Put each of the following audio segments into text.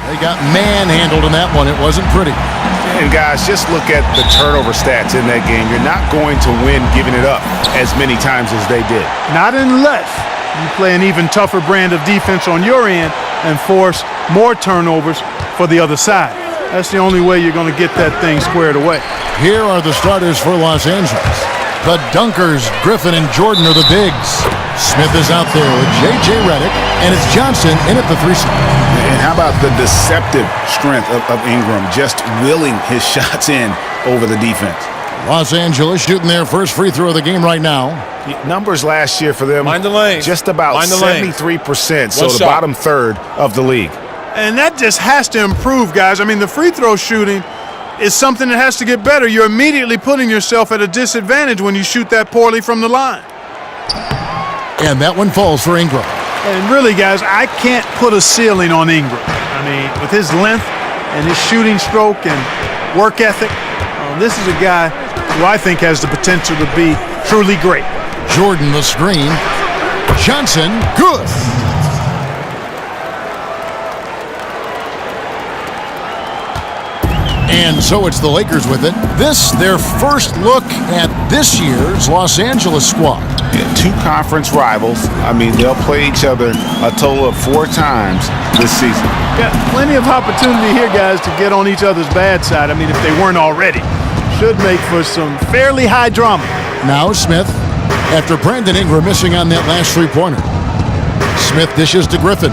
They got manhandled in that one. It wasn't pretty. And guys, just look at the turnover stats in that game. You're not going to win giving it up as many times as they did. Not unless you play an even tougher brand of defense on your end and force more turnovers for the other side. That's the only way you're going to get that thing squared away. Here are the starters for Los Angeles. The Dunkers, Griffin and Jordan are the bigs. Smith is out there with J.J. Redick, and it's Johnson in at the 3-slot. And how about the deceptive strength of Ingram, just willing his shots in over the defense. Los Angeles shooting their first free throw of the game right now. Numbers last year for them, Mind the lane. just about Mind the 73%, so One the shot. bottom third of the league. And that just has to improve, guys. I mean, the free throw shooting is something that has to get better. You're immediately putting yourself at a disadvantage when you shoot that poorly from the line. And that one falls for Ingram. And really, guys, I can't put a ceiling on Ingram. I mean, with his length and his shooting stroke and work ethic, this is a guy who I think has the potential to be truly great. Jordan the screen. Johnson, good. And so it's the Lakers with it. This, their first look at this year's Los Angeles squad. Yeah, two conference rivals. I mean, they'll play each other a total of 4 times this season. Got plenty of opportunity here, guys, to get on each other's bad side. I mean, if they weren't already. Should make for some fairly high drama. Now Smith, after Brandon Ingram missing on that last three-pointer. Smith dishes to Griffin.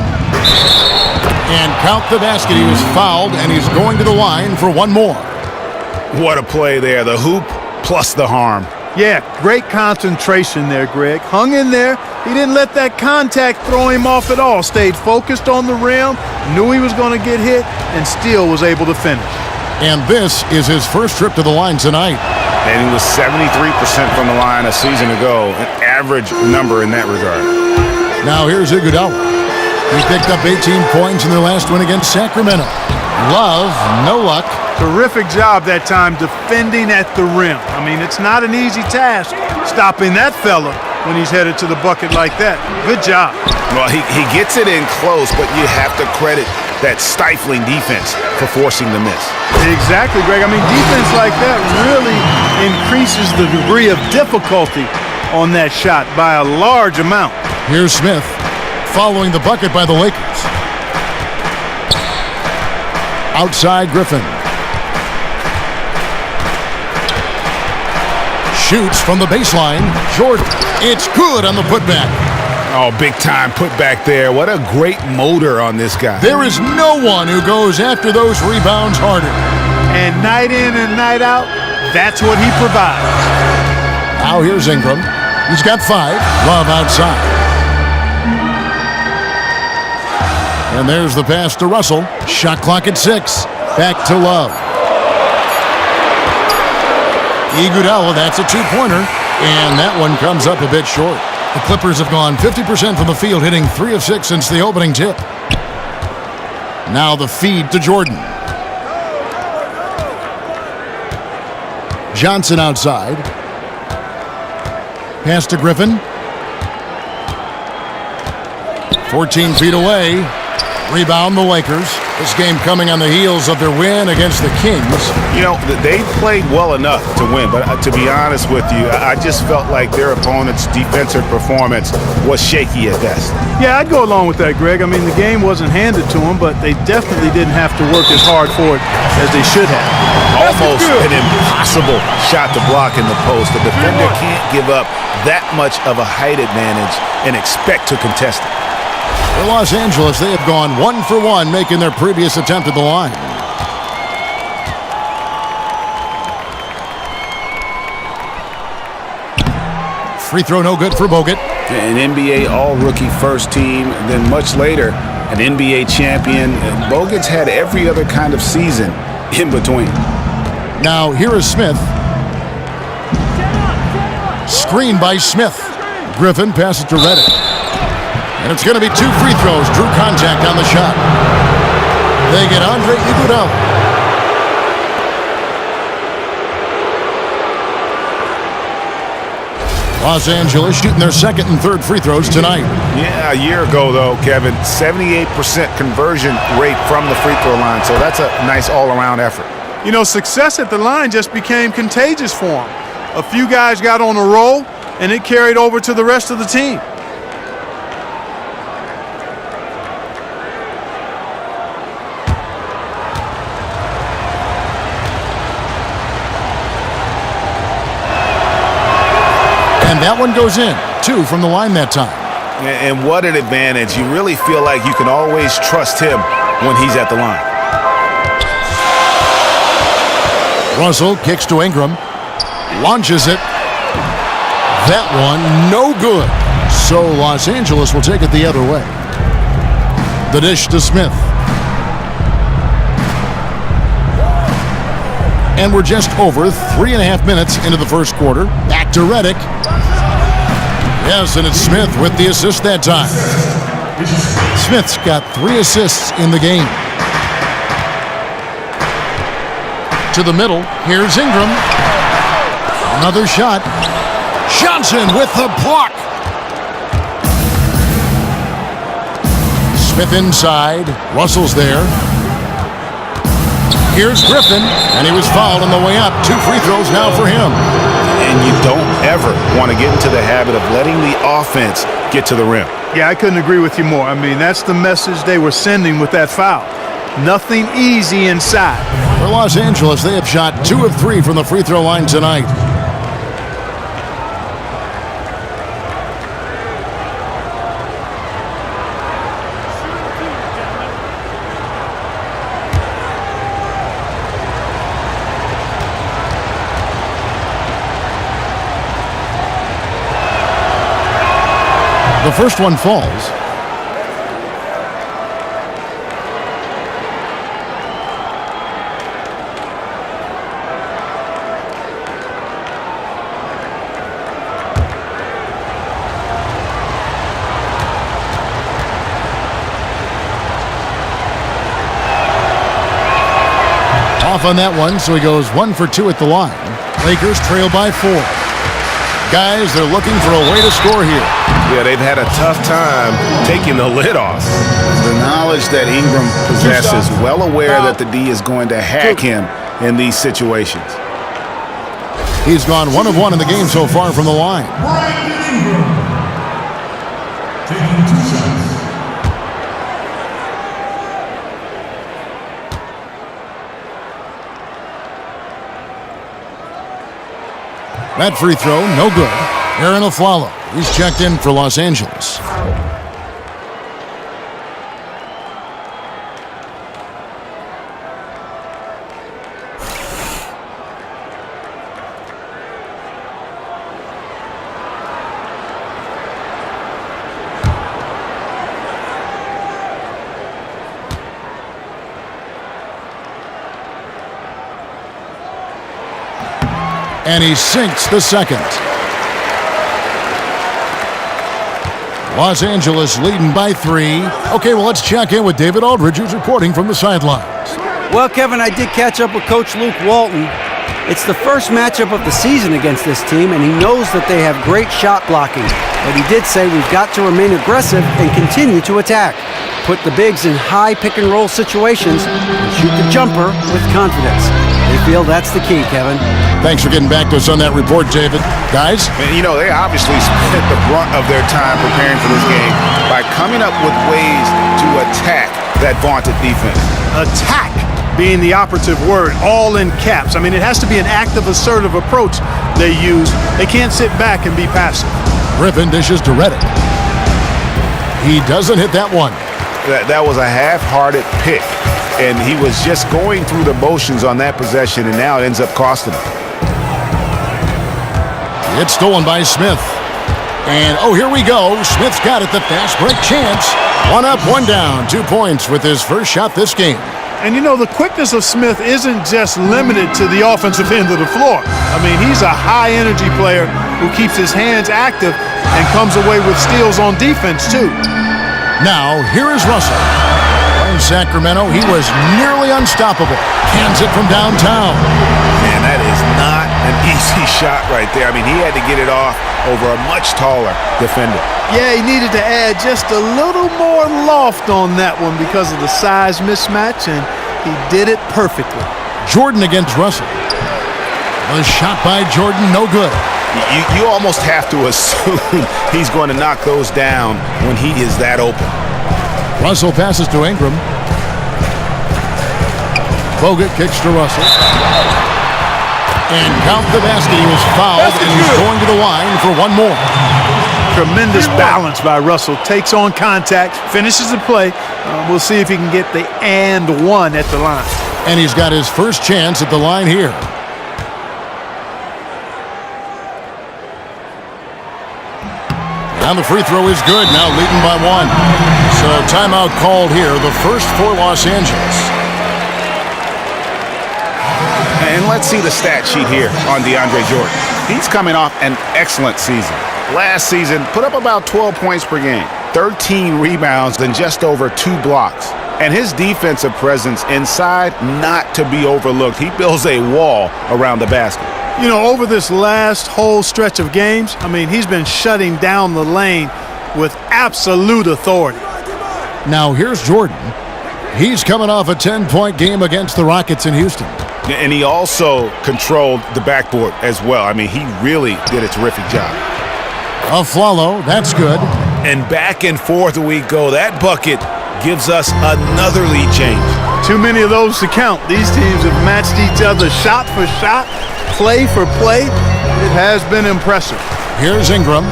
And count the basket. He was fouled, and he's going to the line for one more. What a play there. The hoop plus the harm. Yeah, great concentration there, Greg. Hung in there. He didn't let that contact throw him off at all. Stayed focused on the rim, knew he was going to get hit, and still was able to finish. And this is his first trip to the line tonight. And he was 73% from the line a season ago, an average number in that regard. Now here's Iguodala. He picked up 18 points in their last win against Sacramento. Love, no luck. Terrific job that time defending at the rim. I mean, it's not an easy task stopping that fella when he's headed to the bucket like that. Good job. Well, he gets it in close, but you have to credit that stifling defense for forcing the miss. Exactly, Greg. I mean, defense like that really increases the degree of difficulty on that shot by a large amount. Here's Smith following the bucket by the Lakers. Outside Griffin. Shoots from the baseline. Jordan. It's good on the putback. Oh, big time putback there. What a great motor on this guy. There is no one who goes after those rebounds harder. And night in and night out, that's what he provides. Now here's Ingram. He's got 5. Love outside. And there's the pass to Russell. Shot clock at 6. Back to Love. Iguodala, that's a 2-pointer. And that one comes up a bit short. The Clippers have gone 50% from the field, hitting 3 of 6 since the opening tip. Now the feed to Jordan. Johnson outside. Pass to Griffin. 14 feet away. Rebound the Lakers. This game coming on the heels of their win against the Kings. You know, they played well enough to win, but to be honest with you, I just felt like their opponent's defensive performance was shaky at best. Yeah, I'd go along with that, Greg. I mean, the game wasn't handed to them, but they definitely didn't have to work as hard for it as they should have. Almost an impossible shot to block in the post. The defender can't give up that much of a height advantage and expect to contest it. For Los Angeles, they have gone 1 for 1, making their previous attempt at the line. Free throw no good for Bogut. An NBA all-rookie first team, then much later, an NBA champion. Bogut's had every other kind of season in between. Now here is Smith. Screen by Smith. Griffin passes to Redick. And it's going to be 2 free throws. Drew contact on the shot. They get Andre Iguodala. Los Angeles shooting their second and third free throws tonight. Yeah, a year ago, though, Kevin, 78% conversion rate from the free throw line. So that's a nice all-around effort. You know, success at the line just became contagious for him. A few guys got on a roll, and it carried over to the rest of the team. And that one goes in. 2 from the line that time. And what an advantage. You really feel like you can always trust him when he's at the line. Russell kicks to Ingram. Launches it. That one, no good. So Los Angeles will take it the other way. The dish to Smith. And we're just over 3.5 minutes into the first quarter. Back to Redick. Yes, and it's Smith with the assist that time. Smith's got 3 assists in the game. To the middle, here's Ingram. Another shot. Johnson with the block. Smith inside. Russell's there. Here's Griffin, and he was fouled on the way up. 2 free throws now for him. And you don't ever want to get into the habit of letting the offense get to the rim. Yeah, I couldn't agree with you more. I mean, that's the message they were sending with that foul. Nothing easy inside. For Los Angeles, they have shot 2 of 3 from the free throw line tonight. The first one falls. Off on that one, so he goes 1 for 2 at the line. Lakers trail by 4. Guys, they're looking for a way to score here. Yeah, they've had a tough time taking the lid off. The knowledge that Ingram possesses, well aware that the D is going to hack him in these situations. He's gone 1 of 1 in the game so far from the line. Taking 2 shots. That free throw, no good. Aaron will follow. He's checked in for Los Angeles. And he sinks the second. Los Angeles leading by 3. Okay, well, let's check in with David Aldridge, who's reporting from the sidelines. Well, Kevin, I did catch up with Coach Luke Walton. It's the first matchup of the season against this team, and he knows that they have great shot blocking. But he did say we've got to remain aggressive and continue to attack. Put the bigs in high pick-and-roll situations and shoot the jumper with confidence. They feel that's the key, Kevin. Thanks for getting back to us on that report, David. Guys? And, you know, they obviously spent the brunt of their time preparing for this game by coming up with ways to attack that vaunted defense. Attack being the operative word, all in caps. I mean, it has to be an active, assertive approach they use. They can't sit back and be passive. Griffin dishes to Redick. He doesn't hit that one. That was a half-hearted pick, and he was just going through the motions on that possession, and now it ends up costing him. It's stolen by Smith. And, oh, here we go. Smith's got it, the fast break chance. 1 up, 1 down. 2 points with his first shot this game. And, you know, the quickness of Smith isn't just limited to the offensive end of the floor. I mean, he's a high-energy player who keeps his hands active and comes away with steals on defense, too. Now, here is Russell. in Sacramento, he was nearly unstoppable. Cans it from downtown. Man, that is not an easy shot right there. I mean, he had to get it off over a much taller defender. Yeah, he needed to add just a little more loft on that one because of the size mismatch, and he did it perfectly. Jordan against Russell. The shot by Jordan, no good. You almost have to assume he's going to knock those down when he is that open. Russell passes to Ingram. Bogut kicks to Russell. And count the basket. He was fouled, and he's going to the line for one more. Tremendous balance by Russell. Takes on contact, finishes the play. We'll see if he can get the and one at the line. And he's got his first chance at the line here. And the free throw is good, now leading by one. So timeout called here, the first for Los Angeles. And let's see the stat sheet here on DeAndre Jordan. He's coming off an excellent season. Last season, put up about 12 points per game, 13 rebounds, and just over 2 blocks. And his defensive presence inside, not to be overlooked. He builds a wall around the basket. You know, over this last whole stretch of games, I mean, he's been shutting down the lane with absolute authority. Now here's Jordan. He's coming off a 10-point game against the Rockets in Houston. And he also controlled the backboard as well. I mean, he really did a terrific job. Afflalo, that's good. And back and forth we go. That bucket gives us another lead change. Too many of those to count. These teams have matched each other shot for shot, play for play. It has been impressive. Here's Ingram.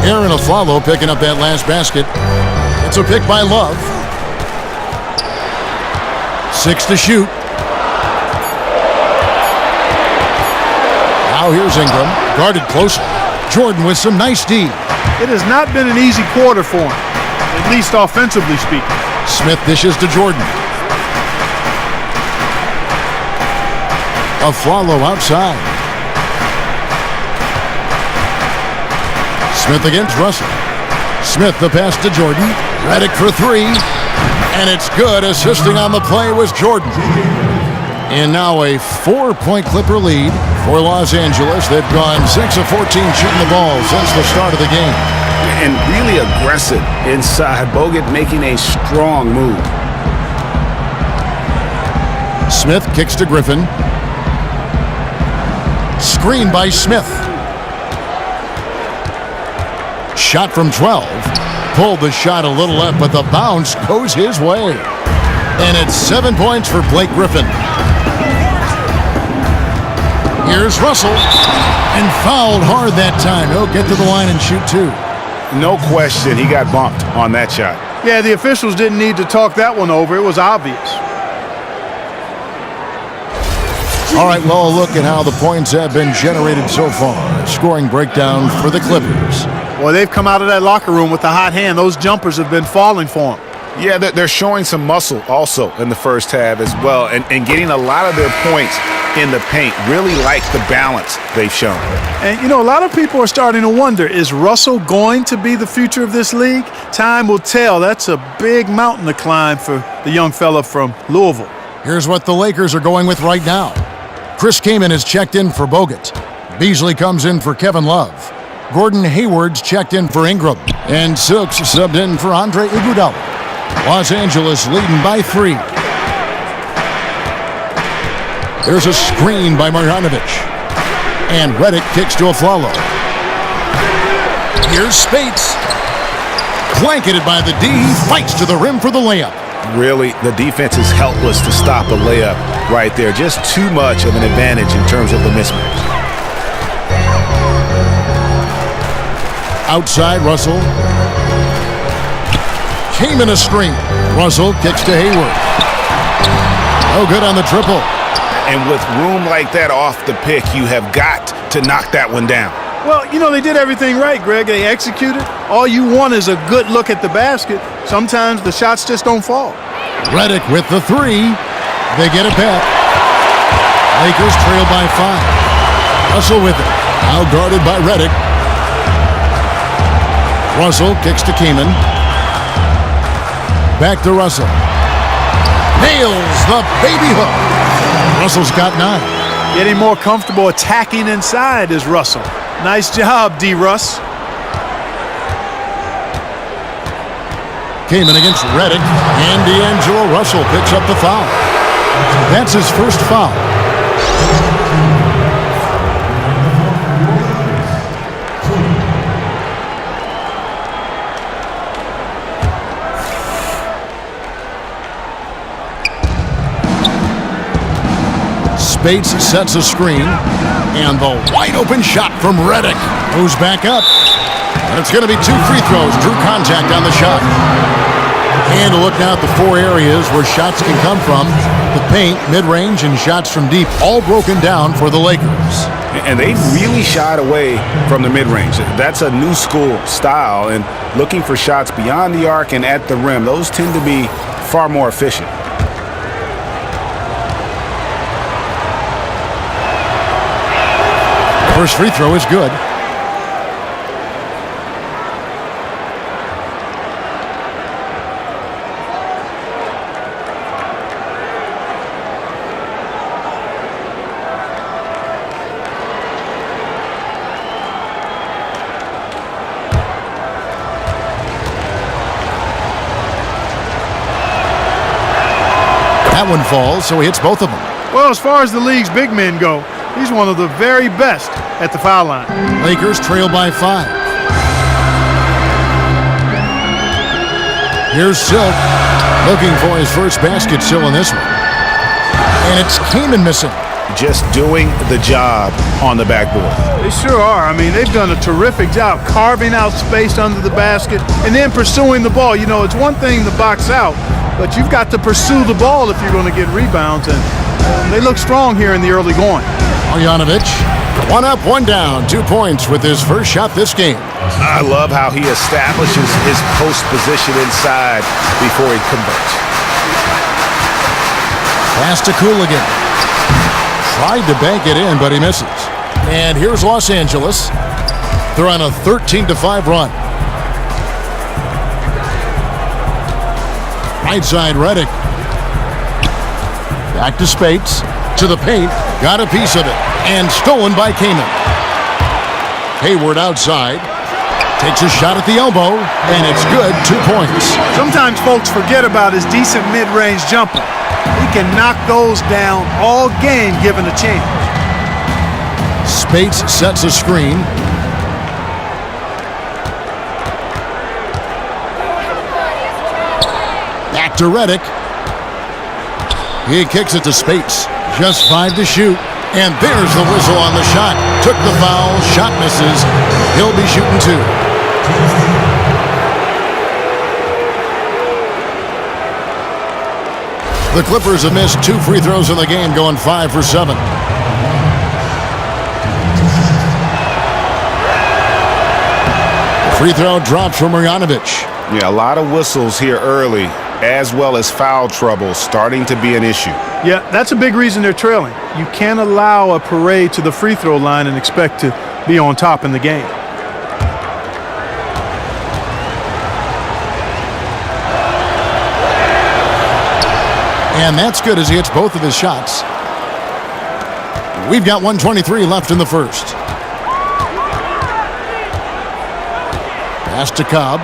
Aaron Afflalo picking up that last basket. It's a pick by Love. 6 to shoot. Now here's Ingram, guarded closely. Jordan with some nice D. It has not been an easy quarter for him, at least offensively speaking. Smith dishes to Jordan. Afflalo outside. Smith against Russell. Smith the pass to Jordan. Redick for 3. And it's good. Assisting on the play was Jordan. And now a 4-point Clipper lead for Los Angeles. They've gone 6 of 14 shooting the ball since the start of the game. And really aggressive inside. Bogut making a strong move. Smith kicks to Griffin. Screen by Smith. Shot from 12. Pulled the shot a little left, but the bounce goes his way. And it's 7 points for Blake Griffin. Here's Russell. And fouled hard that time. He'll get to the line and shoot 2. No question, he got bumped on that shot. Yeah, the officials didn't need to talk that one over. It was obvious. All right, well, look at how the points have been generated so far. Scoring breakdown for the Clippers. Well, they've come out of that locker room with a hot hand. Those jumpers have been falling for them. Yeah, they're showing some muscle also in the first half as well, and getting a lot of their points in the paint. Really like the balance they've shown. And, you know, a lot of people are starting to wonder, is Russell going to be the future of this league? Time will tell. That's a big mountain to climb for the young fella from Louisville. Here's what the Lakers are going with right now. Chris Kaman is checked in for Bogut. Beasley comes in for Kevin Love. Gordon Hayward's checked in for Ingram. And Silks subbed in for Andre Iguodala. Los Angeles leading by 3. There's a screen by Marjanovic. And Redick kicks to Afflalo. Here's Spates. Blanketed by the D. He fights to the rim for the layup. Really, the defense is helpless to stop a layup right there. Just too much of an advantage in terms of the mismatch. Outside, Russell. Came in a screen. Russell kicks to Hayward. No good on the triple. And with room like that off the pick, you have got to knock that one down. Well, you know, they did everything right, Greg. They executed. All you want is a good look at the basket. Sometimes the shots just don't fall. Redick with the 3. They get it back. Lakers trail by 5. Russell with it. Now guarded by Redick. Russell kicks to Kaman. Back to Russell. Nails the baby hook. Russell's got 9. Getting more comfortable attacking inside is Russell. Nice job, D. Russ. Came in against Reddick, and D'Angelo Russell picks up the foul. That's his first foul. Spates sets a screen, and the wide-open shot from Reddick moves back up. And it's going to be 2 free throws. Drew contact on the shot. And a look now at the 4 areas where shots can come from. The paint, mid-range, and shots from deep, all broken down for the Lakers. And they really shied away from the mid-range. That's a new school style, and looking for shots beyond the arc and at the rim, those tend to be far more efficient. First free throw is good. That one falls, so he hits both of them. Well, as far as the league's big men go, he's one of the very best at the foul line. Lakers trail by 5. Here's Silk looking for his first basket still in this one. And it's Kaman missing. Just doing the job on the backboard. They sure are. I mean, they've done a terrific job carving out space under the basket and then pursuing the ball. You know, it's one thing to box out, but you've got to pursue the ball if you're going to get rebounds. And they look strong here in the early going. Marjanovic, 1 up, 1 down, 2 points with his first shot this game. I love how he establishes his post position inside before he converts. Pass to Cooligan. Tried to bank it in, but he misses. And here's Los Angeles. They're on a 13-5 run. Right side, Reddick. Back to Spates. To the paint. Got a piece of it. And stolen by Kaman. Hayward outside. Takes a shot at the elbow. And it's good. 2 points. Sometimes folks forget about his decent mid-range jumper. He can knock those down all game given a chance. Spates sets a screen. Back to Reddick. He kicks it to Spates. Just 5 to shoot. And there's the whistle on the shot. Took the foul. Shot misses. He'll be shooting 2. The Clippers have missed 2 free throws in the game, going 5 for 7. Free throw drops from Marjanovic. Yeah, a lot of whistles here early, as well as foul trouble starting to be an issue. Yeah, that's a big reason they're trailing. You can't allow a parade to the free throw line and expect to be on top in the game. And that's good as he hits both of his shots. We've got 1:23 left in the first. Pass to Cobb.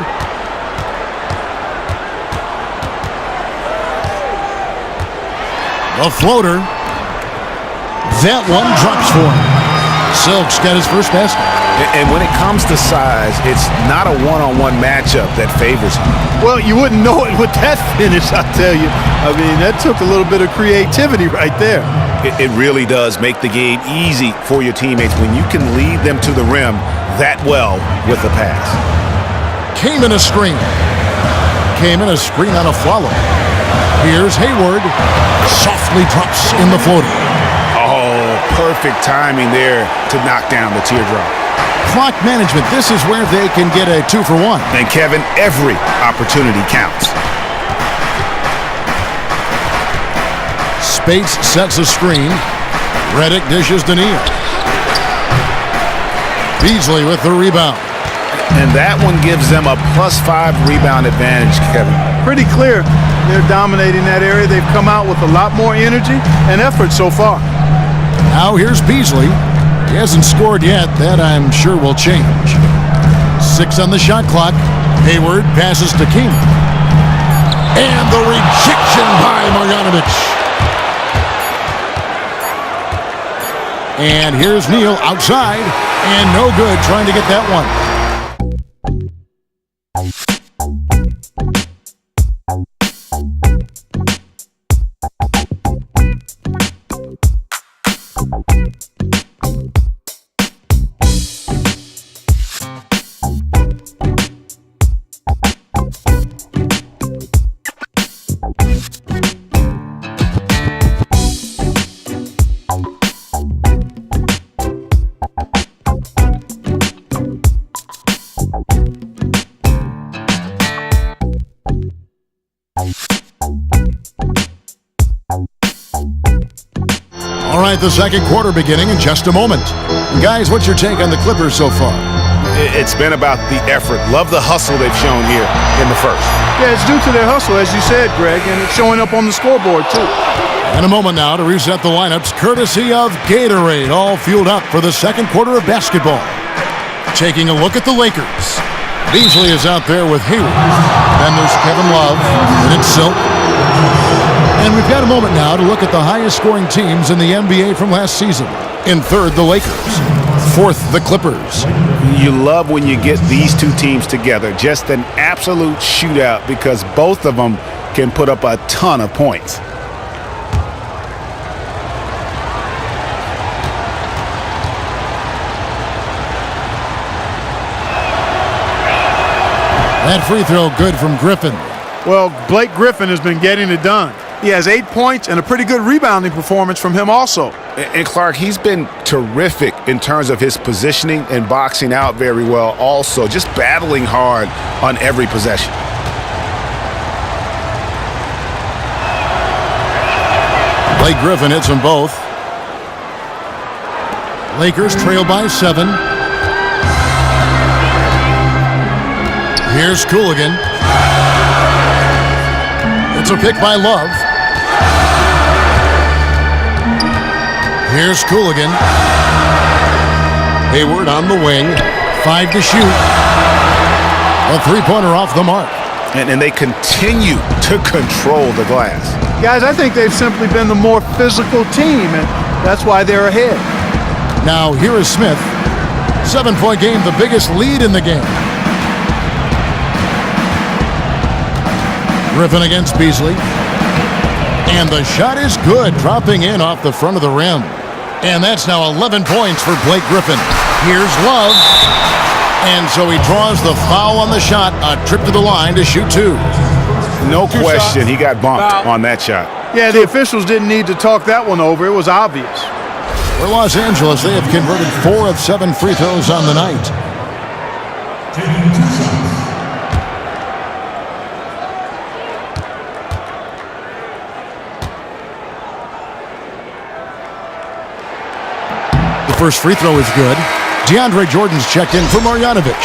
The floater. That one drops for him. Silk's got his first basket. And when it comes to size, it's not a one-on-one matchup that favors him. Well, you wouldn't know it with that finish, I tell you. I mean, that took a little bit of creativity right there. It really does make the game easy for your teammates when you can lead them to the rim that well with the pass. Came in a screen. Came in a screen on a follow. Here's Hayward. Softly drops in the floater. Oh, perfect timing there to knock down the teardrop. Clock management. This is where they can get a 2 for 1. And Kevin, every opportunity counts. Spates sets a screen. Reddick dishes to Neal. Beasley with the rebound. And that one gives them a +5 rebound advantage, Kevin. Pretty clear. They're dominating that area. They've come out with a lot more energy and effort so far. Now here's Beasley. He hasn't scored yet. That, I'm sure, will change. 6 on the shot clock. Hayward passes to King. And the rejection by Marjanovic. And here's Neal outside. And no good trying to get that one. All right, the second quarter beginning in just a moment. And guys, what's your take on the Clippers so far? It's been about the effort. Love the hustle they've shown here in the first. Yeah, it's due to their hustle, as you said, Greg, and it's showing up on the scoreboard, too. In a moment now to reset the lineups, courtesy of Gatorade, all fueled up for the second quarter of basketball. Taking a look at the Lakers. Beasley is out there with Hayward. Then there's Kevin Love, and it's Silk. And we've got a moment now to look at the highest scoring teams in the NBA from last season. In third, the Lakers. Fourth, the Clippers. You love when you get these two teams together. Just an absolute shootout because both of them can put up a ton of points. That free throw good from Griffin. Well, Blake Griffin has been getting it done. He has 8 points and a pretty good rebounding performance from him also. And Clark, he's been terrific in terms of his positioning and boxing out very well also, just battling hard on every possession. Blake Griffin hits them both. Lakers trail by 7. Here's Cooligan. It's a pick by Love. Here's Cooligan. Hayward on the wing. 5 to shoot. A three-pointer off the mark. And they continue to control the glass. Guys, I think they've simply been the more physical team, and that's why they're ahead. Now here is Smith. 7-point game, the biggest lead in the game. Griffin against Beasley. And the shot is good, dropping in off the front of the rim. And that's now 11 points for Blake Griffin. Here's Love. And so he draws the foul on the shot, a trip to the line to shoot 2. No question, he got bumped on that shot. Yeah, the officials didn't need to talk that one over. It was obvious. For Los Angeles, they have converted 4 of 7 free throws on the night. Taking 2 shots. The first free throw is good. DeAndre Jordan's checked in for Marjanovic.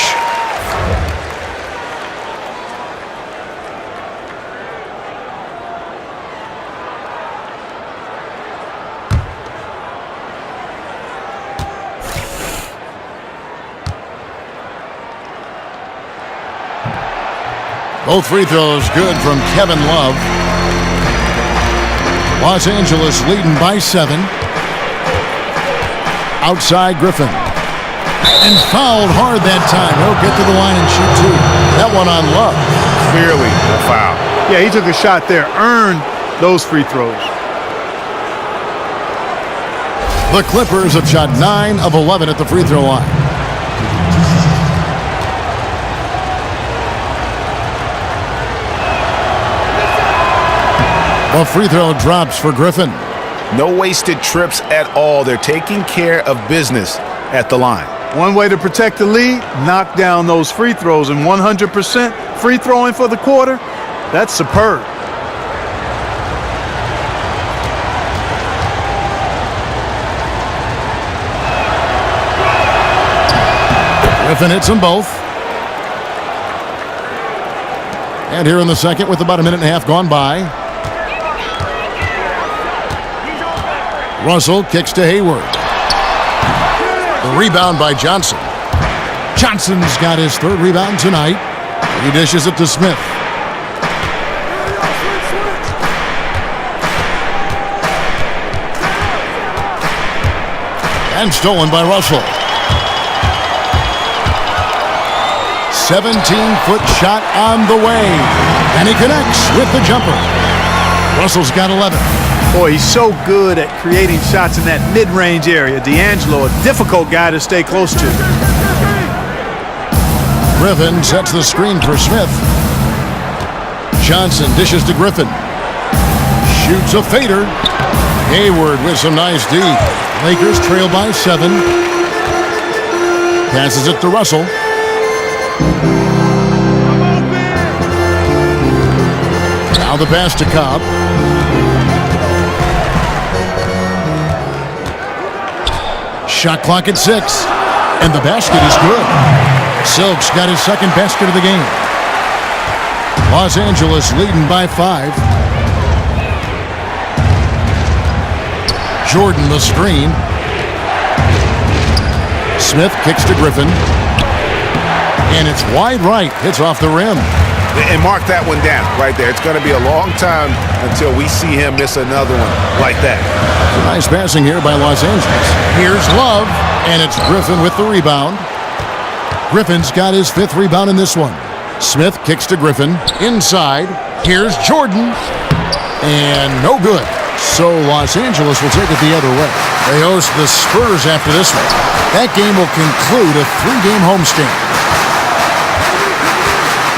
Both free throws good from Kevin Love. Los Angeles leading by 7. Outside Griffin. And fouled hard that time. He'll get to the line and shoot 2. That one on Love. Clearly a foul. Yeah, he took a shot there, earned those free throws. The Clippers have shot 9 of 11 at the free throw line. The free throw drops for Griffin. No wasted trips at all. They're taking care of business at the line. One way to protect the lead, knock down those free throws, and 100% free throwing for the quarter, that's superb. Griffin hits them both. And here in the second with about a minute and a half gone by. Russell kicks to Hayward. The rebound by Johnson. Johnson's got his third rebound tonight. He dishes it to Smith. And stolen by Russell. 17-foot shot on the way. And he connects with the jumper. Russell's got 11. Boy, he's so good at creating shots in that mid-range area. D'Angelo, a difficult guy to stay close to. Griffin sets the screen for Smith. Johnson dishes to Griffin. Shoots a fader. Hayward with some nice D. Lakers trail by 7. Passes it to Russell. Now the pass to Cobb. Shot clock at 6. And the basket is good. Silk's got his second basket of the game. Los Angeles leading by 5. Jordan the screen. Smith kicks to Griffin. And it's wide right. Hits off the rim. And mark that one down right there. It's going to be a long time until we see him miss another one like that. Nice passing here by Los Angeles. Here's Love. And it's Griffin with the rebound. Griffin's got his 5th rebound in this one. Smith kicks to Griffin. Inside. Here's Jordan. And no good. So Los Angeles will take it the other way. They host the Spurs after this one. That game will conclude a 3-game homestand.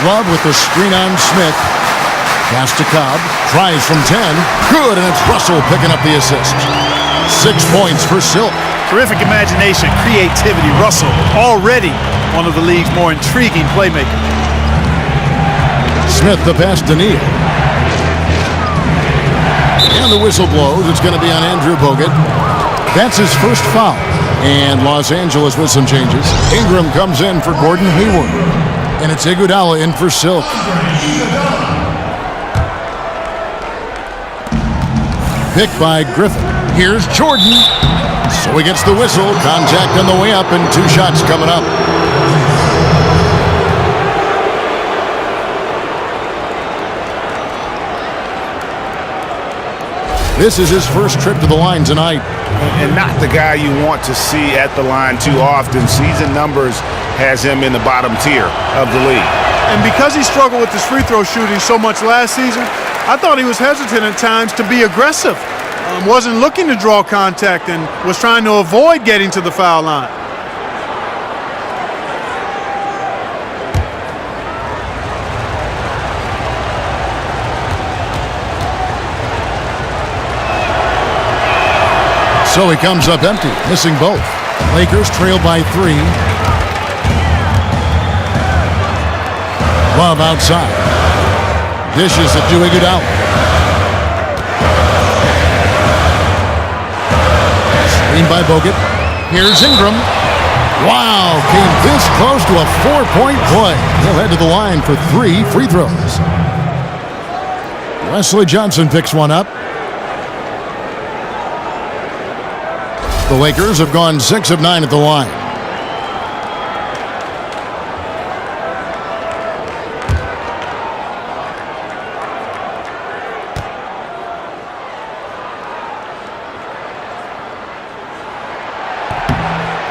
Love with the screen on Smith. Pass to Cobb. Tries from 10. Good, and it's Russell picking up the assist. 6 points for Silk. Terrific imagination, creativity. Russell, already one of the league's more intriguing playmakers. Smith the pass to Neal. And the whistle blows. It's going to be on Andrew Bogut. That's his first foul. And Los Angeles with some changes. Ingram comes in for Gordon Hayward. And it's Iguodala in for Silk. Pick by Griffin. Here's Jordan. So he gets the whistle. Contact on the way up and 2 shots coming up. This is his first trip to the line tonight. And not the guy you want to see at the line too often. Season numbers has him in the bottom tier of the league. And because he struggled with his free throw shooting so much last season, I thought he was hesitant at times to be aggressive. Wasn't looking to draw contact and was trying to avoid getting to the foul line. So he comes up empty, missing both. Lakers trail by 3. Love outside. Dishes it to Iguodala. Screen by Bogut. Here's Ingram. Wow, came this close to a 4-point play. He'll head to the line for 3 free throws. Wesley Johnson picks one up. The Lakers have gone 6 of 9 at the line.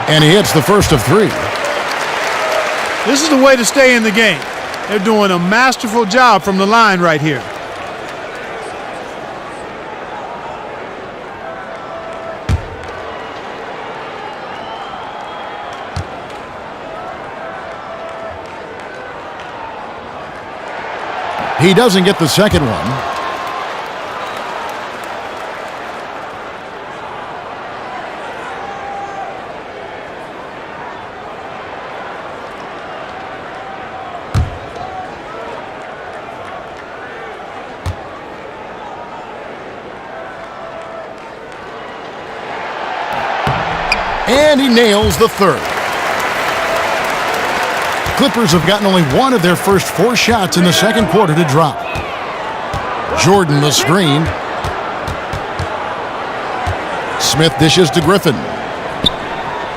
And he hits the first of 3. This is the way to stay in the game. They're doing a masterful job from the line right here. He doesn't get the second one. And he nails the third. Clippers have gotten only one of their first 4 shots in the second quarter to drop. Jordan the screen. Smith dishes to Griffin.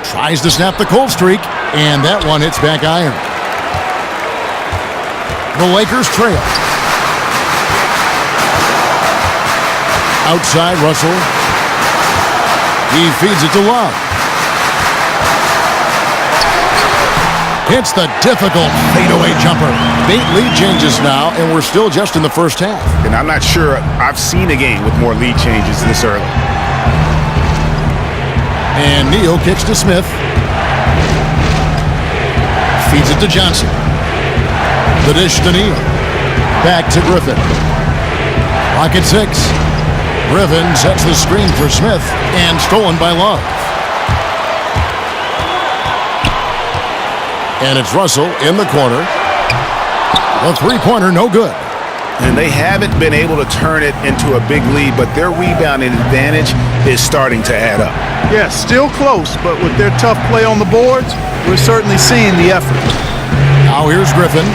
Tries to snap the cold streak, and that one hits back iron. The Lakers trail. Outside Russell. He feeds it to Love. Hits the difficult fadeaway jumper. Lead changes now, and we're still just in the first half. And I'm not sure I've seen a game with more lead changes this early. And Neal kicks to Smith. Feeds it to Johnson. The dish to Neal. Back to Griffin. Lock at 6. Griffin sets the screen for Smith, and stolen by Love. And it's Russell in the corner. A three-pointer, no good. And they haven't been able to turn it into a big lead, but their rebounding advantage is starting to add up. Yeah, still close, but with their tough play on the boards, we're certainly seeing the effort. Now here's Griffin.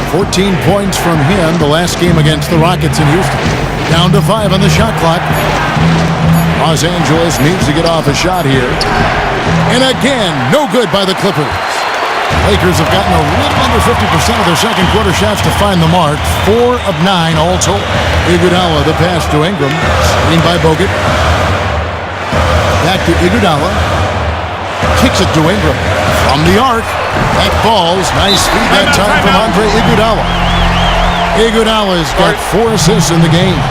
14 points from him the last game against the Rockets in Houston. Down to 5 on the shot clock. Los Angeles needs to get off a shot here. And again, no good by the Clippers. Lakers have gotten a little under 50% of their second quarter shots to find the mark. 4 of 9 all told. Iguodala the pass to Ingram. Screen by Bogut. Back to Iguodala. Kicks it to Ingram. From the arc. Back falls. Nice speed that time from Andre Iguodala. Iguodala's got 4 assists in the game.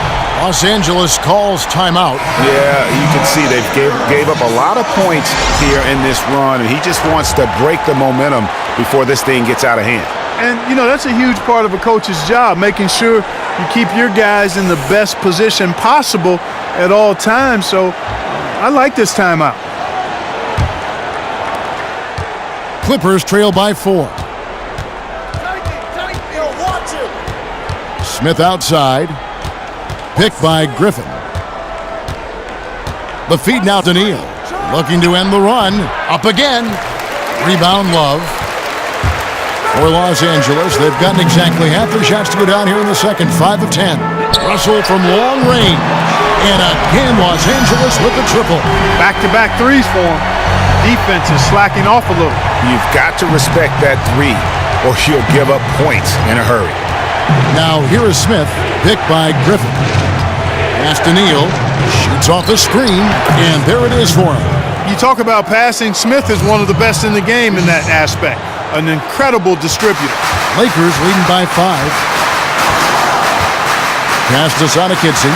Los Angeles calls timeout. Yeah, you can see they gave up a lot of points here in this run, and he just wants to break the momentum before this thing gets out of hand. And, you know, that's a huge part of a coach's job, making sure you keep your guys in the best position possible at all times. So I like this timeout. Clippers trail by 4. Smith outside. Picked by Griffin. The feed now to Neal. Looking to end the run. Up again. Rebound Love. For Los Angeles, they've gotten exactly half their shots to go down here in the second. 5 of 10. Russell from long range. And again, Los Angeles with the triple. Back-to-back threes for him. Defense is slacking off a little. You've got to respect that 3, or you'll give up points in a hurry. Now here is Smith, picked by Griffin. Pass to Neal, shoots off the screen, and there it is for him. You talk about passing, Smith is one of the best in the game in that aspect. An incredible distributor. Lakers leading by 5. Pass to Sonikinson.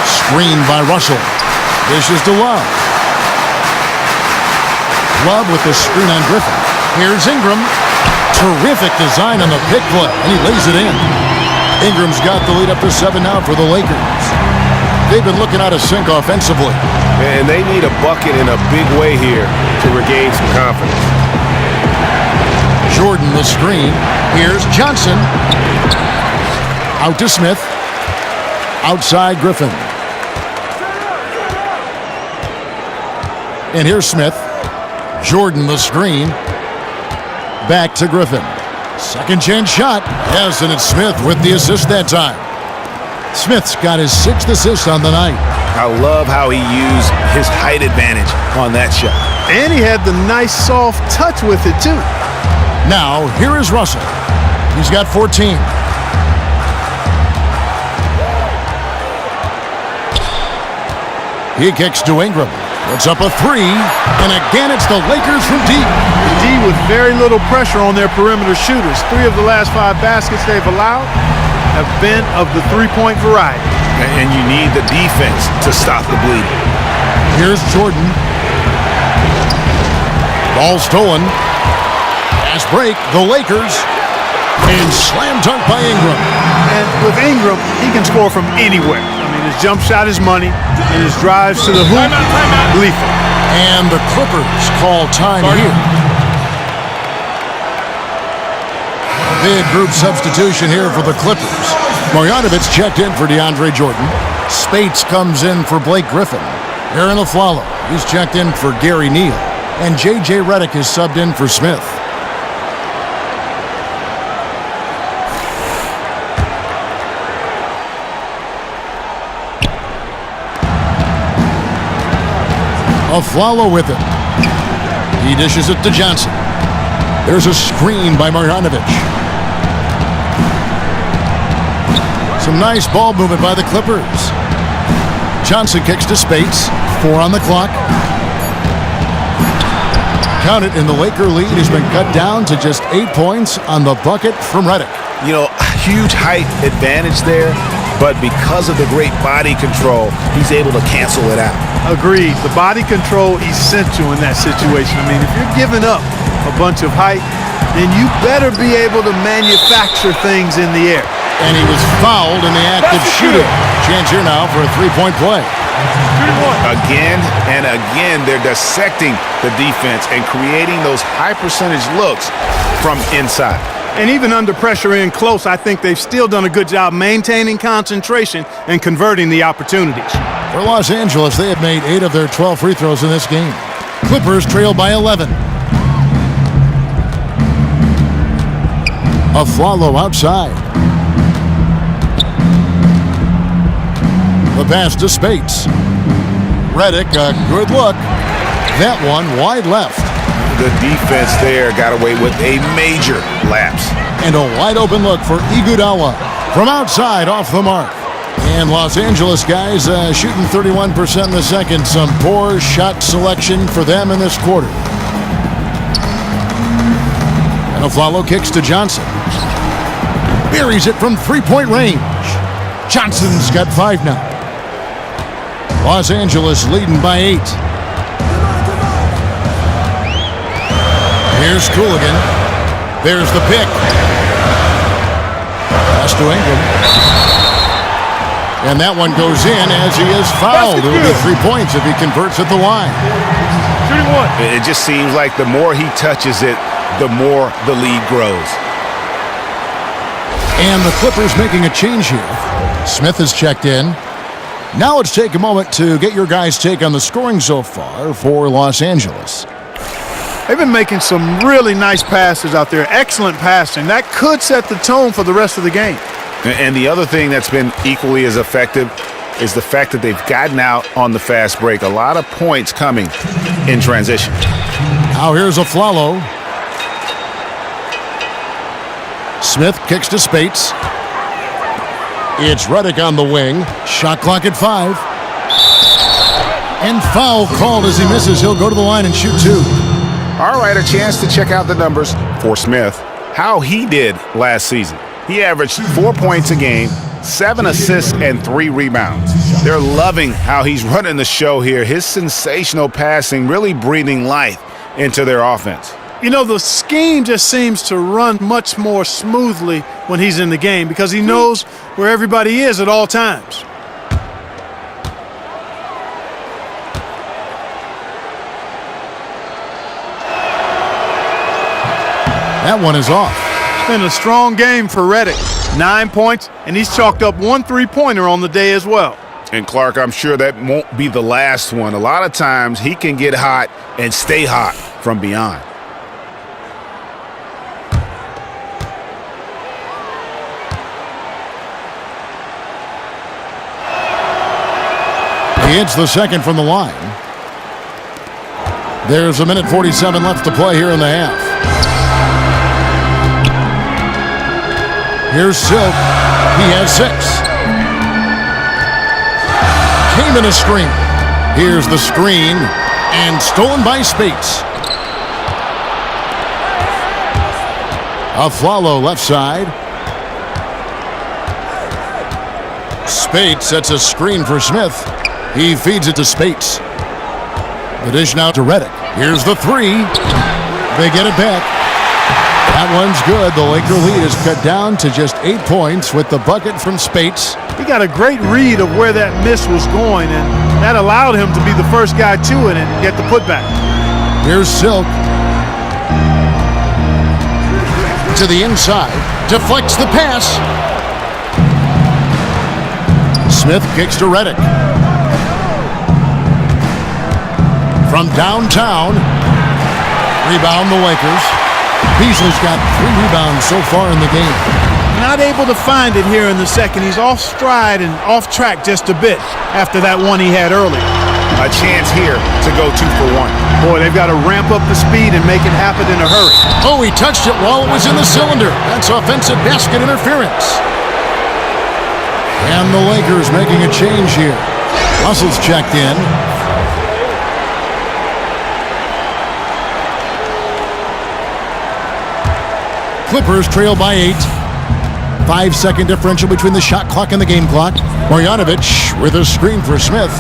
Screen by Russell. Dishes to Love. Love with the screen on Griffin. Here's Ingram. Terrific design on the pick play, and he lays it in. Ingram's got the lead up to 7 now for the Lakers. They've been looking out of sync offensively. And they need a bucket in a big way here to regain some confidence. Jordan the screen. Here's Johnson. Out to Smith. Outside Griffin. And here's Smith. Jordan the screen. Back to Griffin. Second chance shot. Yes, and it's Smith with the assist that time. Smith's got his 6th assist on the night. I love how he used his height advantage on that shot. And he had the nice soft touch with it too. Now, here is Russell. He's got 14. He kicks to Ingram. Puts up a 3, and again it's the Lakers from deep. D with very little pressure on their perimeter shooters. 3 of the last 5 baskets they've allowed have been of the three-point variety. And you need the defense to stop the bleeding. Here's Jordan. Ball stolen. Fast break, the Lakers. And slam dunk by Ingram. And with Ingram, he can score from anywhere. I mean, his jump shot is money, and his drives to the hoop, lethal. And the Clippers call time here. Big group substitution here for the Clippers. Marjanovic checked in for DeAndre Jordan. Spates comes in for Blake Griffin. Aaron Aflalo, he's checked in for Gary Neal. And J.J. Redick is subbed in for Smith. Aflalo with it. He dishes it to Johnson. There's a screen by Marjanovic. Some nice ball movement by the Clippers. Johnson kicks to Spates. 4 on the clock. Count it, and the Laker lead has been cut down to just 8 points on the bucket from Redick. You know, huge height advantage there, but because of the great body control, he's able to cancel it out. Agreed. The body control essential in that situation. I mean, if you're giving up a bunch of height, then you better be able to manufacture things in the air. And he was fouled in the act of shooting. Chance here now for a three-point play. Again and again, they're dissecting the defense and creating those high-percentage looks from inside. And even under pressure in close, I think they've still done a good job maintaining concentration and converting the opportunities. For Los Angeles, they have made 8 of their 12 free throws in this game. Clippers trail by 11. Aflalo outside. The pass to Spates. Redick, a good look. That one wide left. The defense there got away with a major lapse. And a wide open look for Iguodala from outside off the mark. And Los Angeles guys shooting 31% in the second. Some poor shot selection for them in this quarter. And Aflalo kicks to Johnson. Buries it from three-point range. Johnson's got 5 now. Los Angeles leading by 8. Here's Cooligan. There's the pick. Pass to Ingram. And that one goes in as he is fouled. It'll be 3 points if he converts at the line. It just seems like the more he touches it, the more the lead grows. And the Clippers making a change here. Smith has checked in. Now let's take a moment to get your guys' take on the scoring so far for Los Angeles. They've been making some really nice passes out there. Excellent passing. That could set the tone for the rest of the game. And the other thing that's been equally as effective is the fact that they've gotten out on the fast break. A lot of points coming in transition. Now here's Aflalo. Smith kicks to Spates. It's Redick on the wing. Shot clock at 5. And foul called as he misses. He'll go to the line and shoot 2. All right, a chance to check out the numbers for Smith. How he did last season. He averaged 4 points a game, 7 assists, and 3 rebounds. They're loving how he's running the show here. His sensational passing really breathing life into their offense. You know, the scheme just seems to run much more smoothly when he's in the game because he knows where everybody is at all times. That one is off. It's been a strong game for Redick. 9 points, and he's chalked up 1 3-pointer on the day as well. And Clark, I'm sure that won't be the last one. A lot of times he can get hot and stay hot from beyond. He hits the second from the line. There's a minute 47 left to play here in the half. Here's Silk. He has 6. Came in a screen. Here's the screen. And stolen by Spates. Aflalo left side. Spates sets a screen for Smith. He feeds it to Spates. The dish now to Redick. Here's the 3. They get it back. That one's good. The Laker lead is cut down to just 8 points with the bucket from Spates. He got a great read of where that miss was going, and that allowed him to be the first guy to it and get the putback. Here's Silk. To the inside. Deflects the pass. Smith kicks to Redick. From downtown. Rebound the Lakers. Beasley's got 3 rebounds so far in the game. Not able to find it here in the second. He's off stride and off track just a bit after that one he had earlier. A chance here to go 2 for 1. Boy, they've got to ramp up the speed and make it happen in a hurry. Oh, he touched it while it was in the cylinder. That's offensive basket interference. And the Lakers making a change here. Russell's checked in. Clippers trail by 8. 5-second differential between the shot clock and the game clock. Marjanovic with a screen for Smith.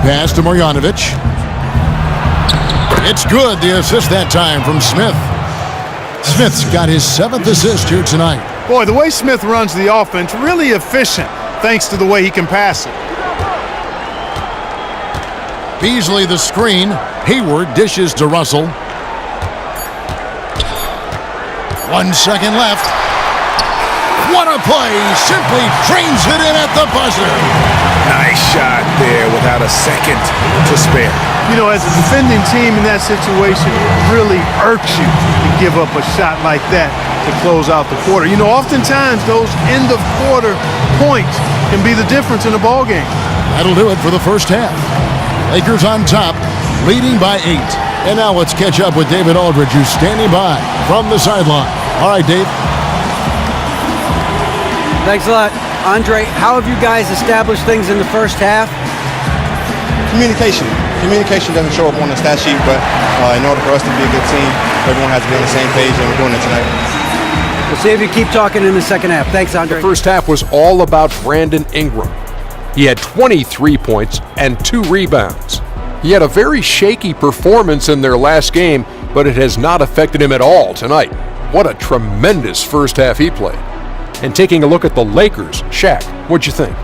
Pass to Marjanovic. It's good. The assist that time from Smith. Smith's got his 7th assist here tonight. Boy, the way Smith runs the offense, really efficient, thanks to the way he can pass it. Beasley the screen. Hayward dishes to Russell. 1 second left. What a play! Simply trains it in at the buzzer. Nice shot there without a second to spare. You know, as a defending team in that situation, it really irks you to give up a shot like that to close out the quarter. You know, oftentimes those end-of-quarter points can be the difference in a ball game. That'll do it for the first half. Lakers on top, leading by 8. And now let's catch up with David Aldridge, who's standing by from the sideline. All right, Dave. Thanks a lot. Andre, how have you guys established things in the first half? Communication. Communication doesn't show up on the stat sheet, but in order for us to be a good team, everyone has to be on the same page, and we're doing it tonight. We'll see if you keep talking in the second half. Thanks, Andre. The first half was all about Brandon Ingram. He had 23 points and 2 rebounds. He had a very shaky performance in their last game, but it has not affected him at all tonight. What a tremendous first half he played. And taking a look at the Lakers, Shaq, what'd you think?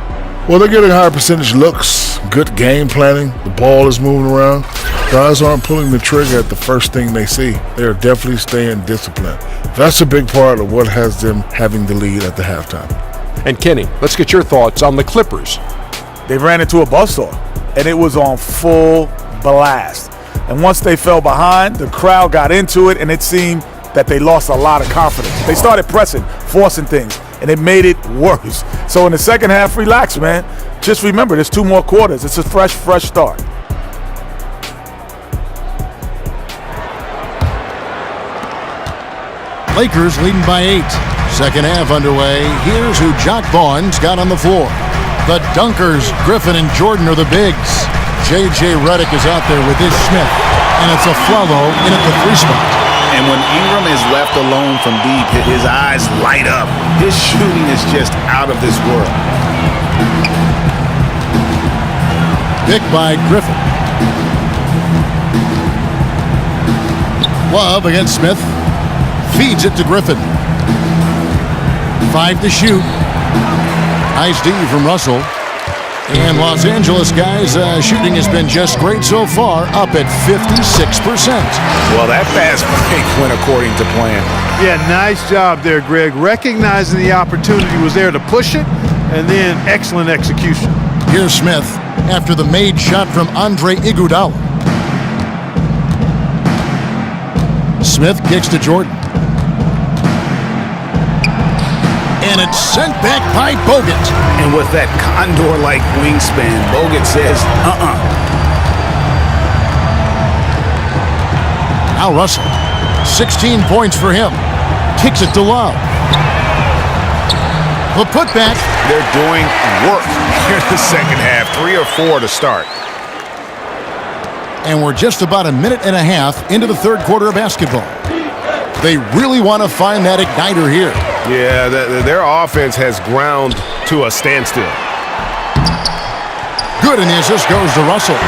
Well, they're getting higher percentage looks, good game planning, the ball is moving around. Guys aren't pulling the trigger at the first thing they see. They're definitely staying disciplined. That's a big part of what has them having the lead at the halftime. And Kenny, let's get your thoughts on the Clippers. They ran into a buzzsaw, and it was on full blast. And once they fell behind, the crowd got into it, and it seemed that they lost a lot of confidence. They started pressing, forcing things, and it made it worse. So in the second half, relax, man. Just remember, there's 2 more quarters. It's a fresh start. Lakers leading by 8. Second half underway. Here's who Jock Vaughn's got on the floor. The dunkers, Griffin and Jordan, are the bigs. J.J. Redick is out there with his Smith, and it's a Flalo in at the 3 spot. And when Ingram is left alone from deep, his eyes light up. His shooting is just out of this world. Pick by Griffin. Love against Smith. Feeds it to Griffin. 5 to shoot. Nice D from Russell. And Los Angeles, guys, shooting has been just great so far, up at 56%. Well, that fast break went according to plan. Yeah, nice job there, Greg. Recognizing the opportunity was there to push it, and then excellent execution. Here's Smith after the made shot from Andre Iguodala. Smith kicks to Jordan. And it's sent back by Bogut. And with that condor-like wingspan, Bogut says, Now Russell, 16 points for him. Kicks it to Love. The putback. They're doing work here in the second half. 3 or 4 to start. And we're just about a minute and a half into the third quarter of basketball. They really want to find that igniter here. Yeah, their offense has ground to a standstill. Good, and the assist goes to Russell.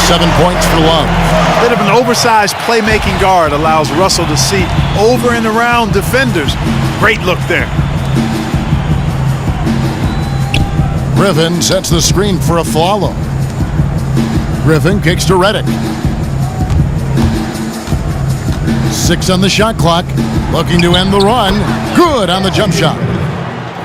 7 points for Love. Bit of an oversized playmaking guard allows Russell to see over and around defenders. Great look there. Griffin sets the screen for a Flalo. Griffin kicks to Redick. 6 on the shot clock. Looking to end the run. Good on the jump shot.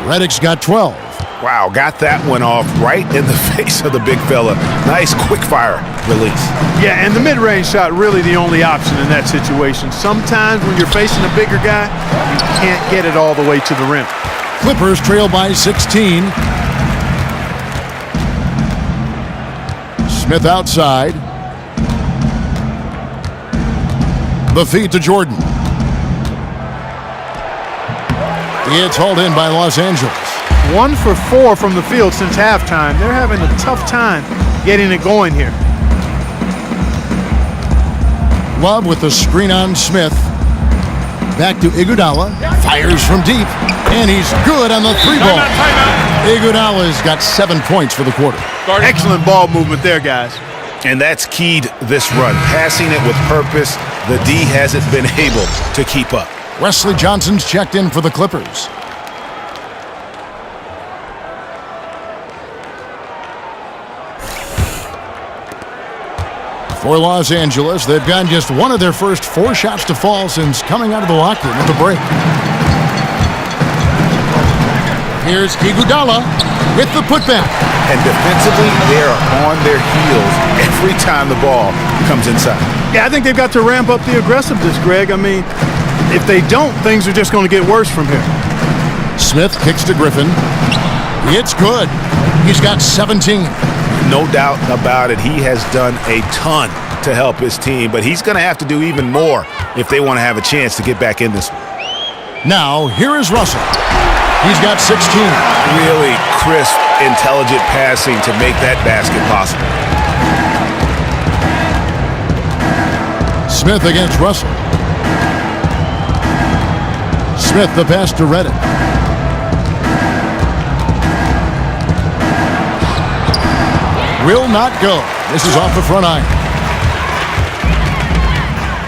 Redick's got 12. Wow, got that one off right in the face of the big fella. Nice quick fire release. Yeah, and the mid-range shot really the only option in that situation. Sometimes when you're facing a bigger guy, you can't get it all the way to the rim. Clippers trail by 16. Smith outside. The feed to Jordan. It's hauled in by Los Angeles. 1 for 4 from the field since halftime. They're having a tough time getting it going here. Love with the screen on Smith. Back to Iguodala. Fires from deep. And he's good on the 3-ball. Iguodala's got 7 points for the quarter. Excellent ball movement there, guys. And that's keyed this run. Passing it with purpose. The D hasn't been able to keep up. Wesley Johnson's checked in for the Clippers. For Los Angeles, they've gotten just one of their first 4 shots to fall since coming out of the locker room at the break. Here's Iguodala with the putback. And defensively, they are on their heels every time the ball comes inside. Yeah, I think they've got to ramp up the aggressiveness, Greg. I mean, if they don't, things are just going to get worse from here. Smith kicks to Griffin. It's good. He's got 17. No doubt about it. He has done a ton to help his team, but he's going to have to do even more if they want to have a chance to get back in this one. Now, here is Russell. He's got 16. Really crisp, intelligent passing to make that basket possible. Smith against Russell. Smith the pass to Reddick. Will not go. This is off the front iron.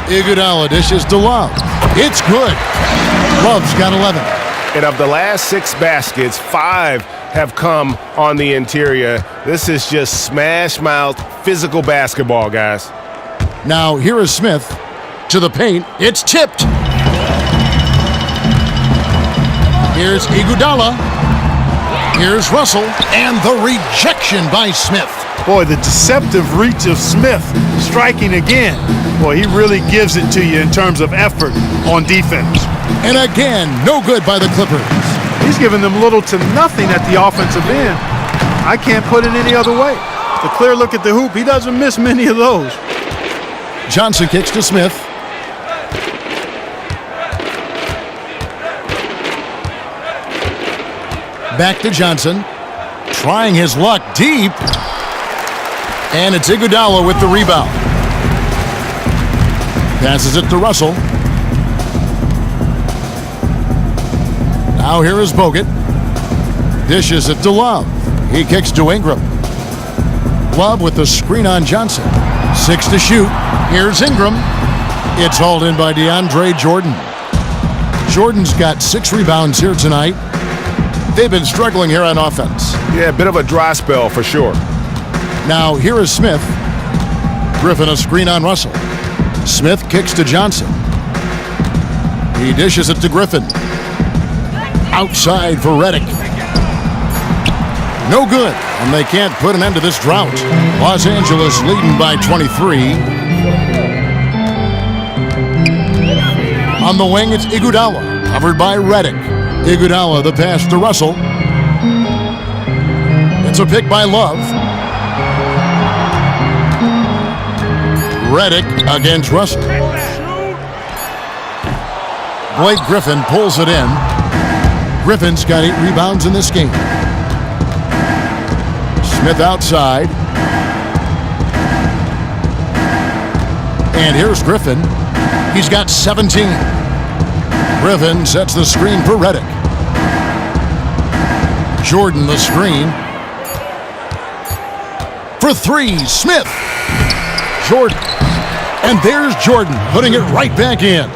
Iguodala dishes to Love. It's good. Love's got 11. And of the last 6 baskets, 5 have come on the interior. This is just smash mouth physical basketball, guys. Now here is Smith to the paint. It's tipped. Here's Iguodala. Here's Russell. And the rejection by Smith. Boy, the deceptive reach of Smith striking again. Boy, he really gives it to you in terms of effort on defense. And again, no good by the Clippers. He's giving them little to nothing at the offensive end. I can't put it any other way. The clear look at the hoop, he doesn't miss many of those. Johnson kicks to Smith. Back to Johnson. Trying his luck deep. And it's Iguodala with the rebound. Passes it to Russell. Now here is Bogut. Dishes it to Love. He kicks to Ingram. Love with the screen on Johnson. 6 to shoot. Here's Ingram. It's hauled in by DeAndre Jordan. Jordan's got 6 rebounds here tonight. They've been struggling here on offense. Yeah, a bit of a dry spell for sure. Now here is Smith. Griffin a screen on Russell. Smith kicks to Johnson. He dishes it to Griffin. Outside for Reddick. No good, and they can't put an end to this drought. Los Angeles leading by 23. On the wing, it's Iguodala, covered by Reddick. Iguodala, the pass to Russell. It's a pick by Love. Reddick against Russell. Blake Griffin pulls it in. Griffin's got 8 rebounds in this game. Smith outside. And here's Griffin. He's got 17. Griffin sets the screen for Reddick. Jordan the screen. For 3, Smith. Jordan. And there's Jordan putting it right back in.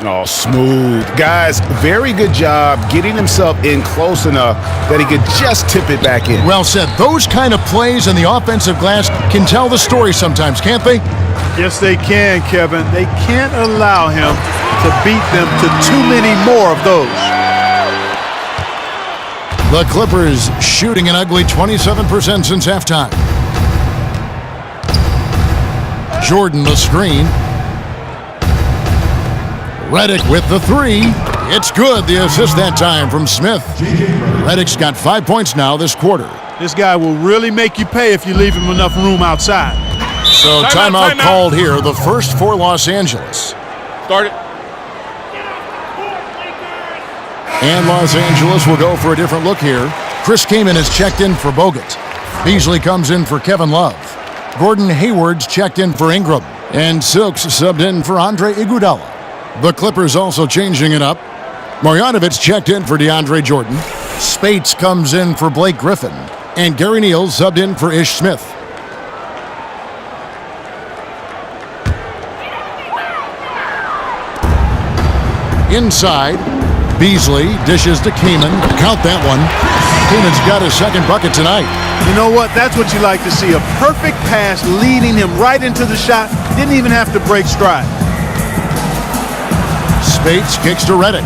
Oh, smooth. Guys, very good job getting himself in close enough that he could just tip it back in. Well said. Those kind of plays in the offensive glass can tell the story sometimes, can't they? Yes, they can, Kevin. They can't allow him to beat them to too many more of those. The Clippers shooting an ugly 27% since halftime. Jordan the screen. Reddick with the 3. It's good. The assist that time from Smith. Reddick's got 5 points now this quarter. This guy will really make you pay if you leave him enough room outside. So timeout called here, the first for Los Angeles. Start it. And Los Angeles will go for a different look here. Chris Kaman is checked in for Bogut. Beasley comes in for Kevin Love. Gordon Hayward's checked in for Ingram. And Silks subbed in for Andre Iguodala. The Clippers also changing it up. Marjanovic checked in for DeAndre Jordan. Spates comes in for Blake Griffin. And Gary Neal subbed in for Ish Smith. Inside, Beasley dishes to Kaman. Count that one. Kaman's got his second bucket tonight. You know what? That's what you like to see. A perfect pass leading him right into the shot. Didn't even have to break stride. Spates kicks to Reddick.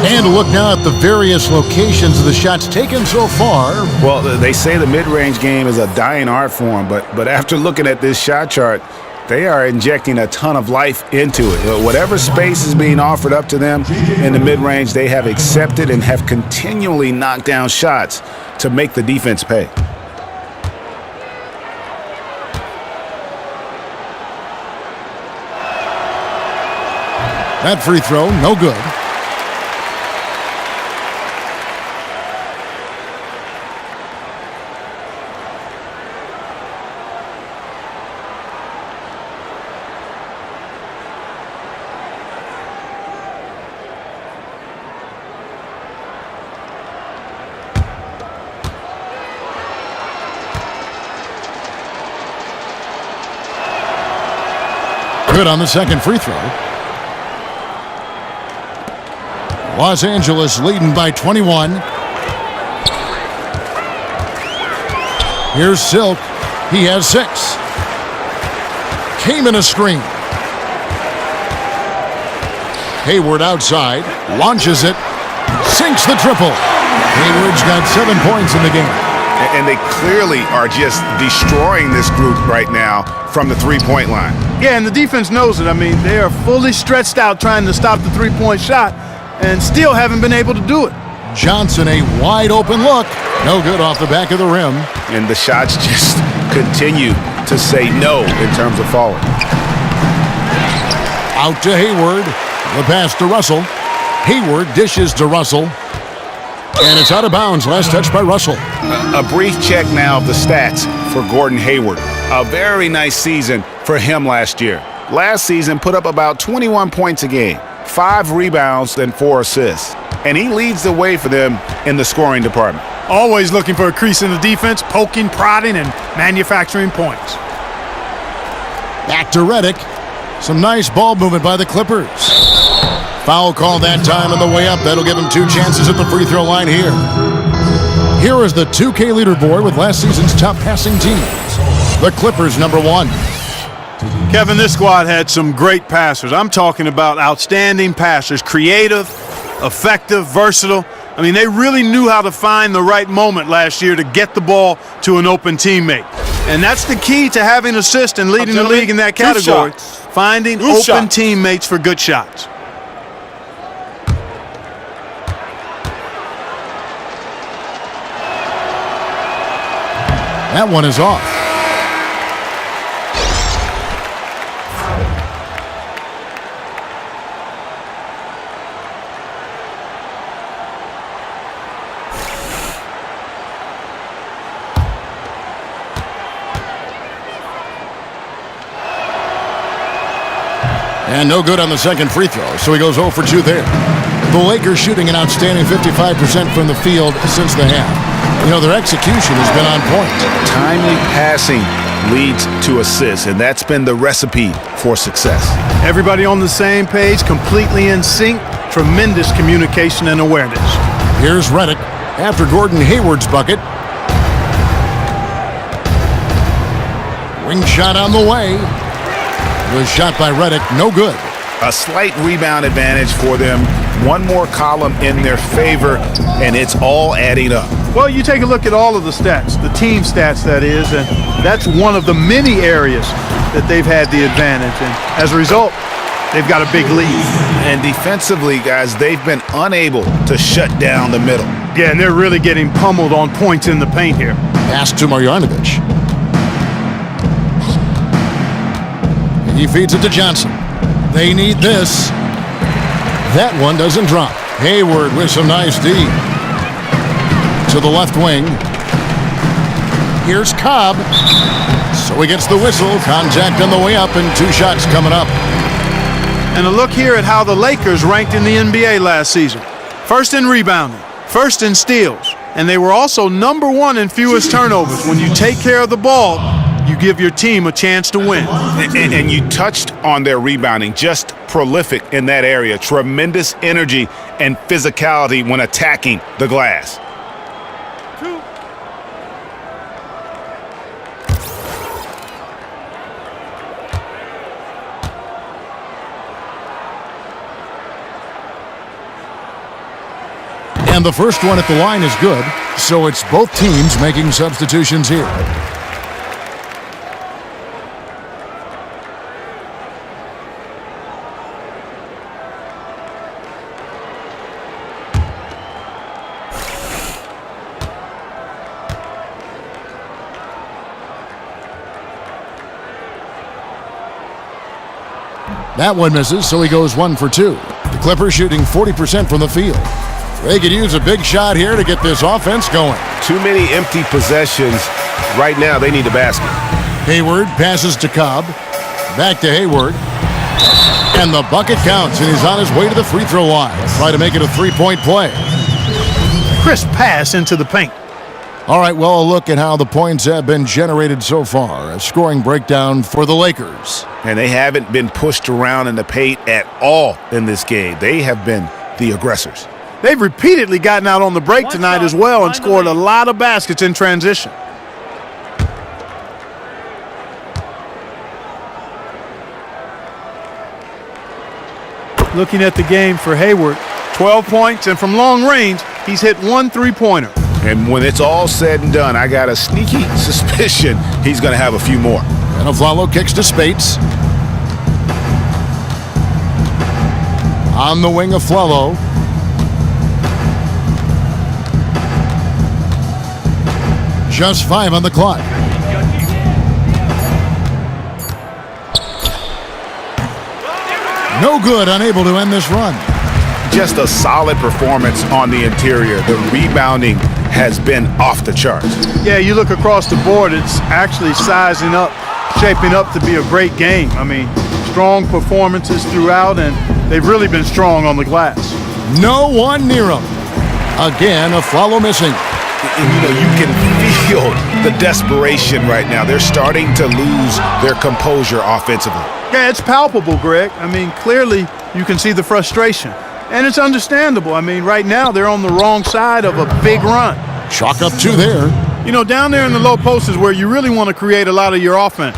And a look now at the various locations of the shots taken so far. Well, they say the mid-range game is a dying art form, but after looking at this shot chart, they are injecting a ton of life into it. Whatever space is being offered up to them in the mid-range, they have accepted and have continually knocked down shots to make the defense pay. That free throw, no good. Good on the second free throw. Los Angeles leading by 21. Here's Silk. He has 6. Kaman a screen. Hayward outside. Launches it. Sinks the triple. Hayward's got 7 points in the game. And they clearly are just destroying this group right now from the three-point line. Yeah, and the defense knows it. I mean, they are fully stretched out trying to stop the three-point shot and still haven't been able to do it. Johnson, a wide open look. No good off the back of the rim. And the shots just continue to say no in terms of falling. Out to Hayward. The pass to Russell. Hayward dishes to Russell. And it's out of bounds. Last touch by Russell. A brief check now of the stats for Gordon Hayward. A very nice season for him last year. Last season put up about 21 points a game, 5 rebounds and 4 assists. And he leads the way for them in the scoring department. Always looking for a crease in the defense, poking, prodding, and manufacturing points. Back to Reddick. Some nice ball movement by the Clippers. Foul call that time on the way up. That'll give him 2 chances at the free throw line here. Here is the 2K leaderboard with last season's top passing teams. The Clippers, number 1. Kevin, this squad had some great passers. I'm talking about outstanding passers. Creative, effective, versatile. I mean, they really knew how to find the right moment last year to get the ball to an open teammate. And that's the key to having assists and leading the league in that category. Finding open teammates for good shots. That one is off. And no good on the second free throw, so he goes 0 for 2 there. The Lakers shooting an outstanding 55% from the field since the half. You know, their execution has been on point. Timely passing leads to assists, and that's been the recipe for success. Everybody on the same page, completely in sync, tremendous communication and awareness. Here's Reddick after Gordon Hayward's bucket. Wing shot on the way. Was shot by Reddick, no good. A slight rebound advantage for them. One more column in their favor, and it's all adding up. Well, you take a look at all of the stats, the team stats that is, and that's one of the many areas that they've had the advantage. And as a result, they've got a big lead. And defensively, guys, they've been unable to shut down the middle. Yeah, and they're really getting pummeled on points in the paint here. Pass to Marjanovic. He feeds it to Johnson. They need this. That one doesn't drop. Hayward with some nice D. To the left wing. Here's Cobb. So he gets the whistle. Contact on the way up and 2 shots coming up. And a look here at how the Lakers ranked in the NBA last season. First in rebounding, first in steals, and they were also number 1 in fewest turnovers. When you take care of the ball, you give your team a chance to win. And you touched on their rebounding, just prolific in that area. Tremendous energy and physicality when attacking the glass. And the first one at the line is good, so it's both teams making substitutions here. That one misses, so he goes 1 for 2. The Clippers shooting 40% from the field. They could use a big shot here to get this offense going. Too many empty possessions. Right now, they need a basket. Hayward passes to Cobb. Back to Hayward. And the bucket counts, and he's on his way to the free throw line. Try to make it a 3-point play. Crisp pass into the paint. All right, well, a look at how the points have been generated so far. A scoring breakdown for the Lakers. And they haven't been pushed around in the paint at all in this game. They have been the aggressors. They've repeatedly gotten out on the break tonight as well and scored a lot of baskets in transition. Looking at the game for Hayward, 12 points, and from long range, he's hit 1 3-pointer. And when it's all said and done, I got a sneaky suspicion he's going to have a few more. And Aflalo kicks to Spates. On the wing of Aflalo. Just 5 on the clock. No good, unable to end this run. Just a solid performance on the interior. The rebounding has been off the charts. Yeah, you look across the board, it's actually sizing up, shaping up to be a great game. I mean, strong performances throughout, and they've really been strong on the glass. No one near him. Again, Aflalo missing. And, you know, you can feel the desperation right now. They're starting to lose their composure offensively. Yeah, it's palpable, Greg. I mean, clearly you can see the frustration. And it's understandable. I mean, right now they're on the wrong side of a big run. Chalk up 2 there. You know, down there in the low post is where you really want to create a lot of your offense.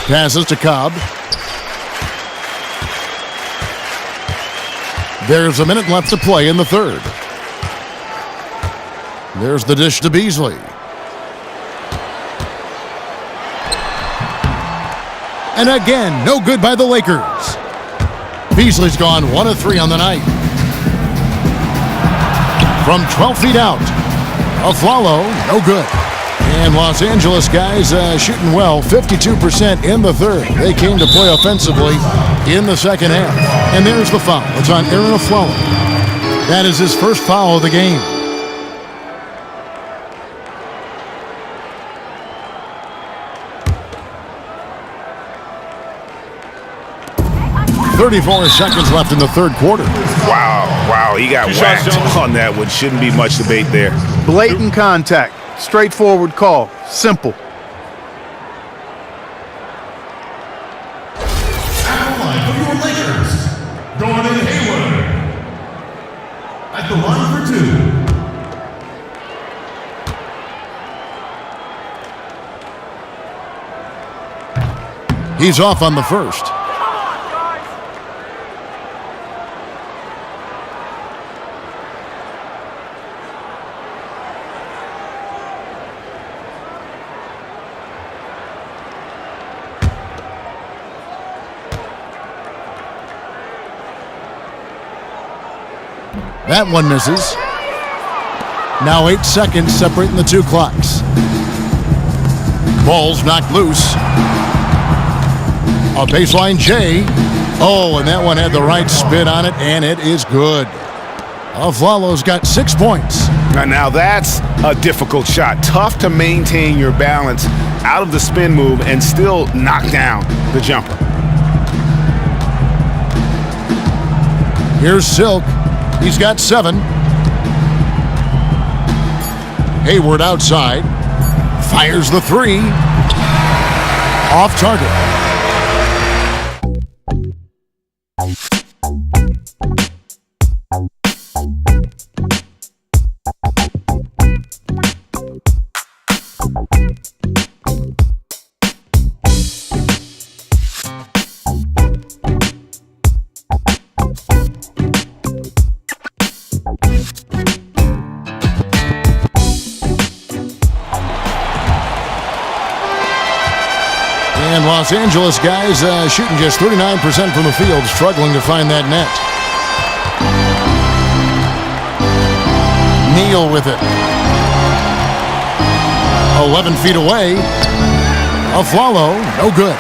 Passes to Cobb. There's a minute left to play in the third. There's the dish to Beasley. And again, no good by the Lakers. Beasley's gone 1 of 3 on the night. From 12 feet out, Aflalo, no good. And Los Angeles guys shooting well, 52% in the third. They came to play offensively in the second half. And there's the foul. It's on Aaron Aflalo. That is his first foul of the game. .34 seconds left in the third quarter. Wow, he got whacked on that one. Shouldn't be much debate there. Blatant contact, straightforward call, simple. At the line for your Lakers, Gordon Hayward. At the line for 2. He's off on the first. That one misses. Now 8 seconds separating the two clocks. Ball's knocked loose. A baseline J. Oh, and that one had the right spin on it, and it is good. Aflalo's got 6 points. Now that's a difficult shot. Tough to maintain your balance out of the spin move and still knock down the jumper. Here's Silk. He's got 7. Hayward outside. Fires the 3. Off target. And Los Angeles guys shooting just 39% from the field, struggling to find that net. Neal with it. 11 feet away. Aflalo, no good.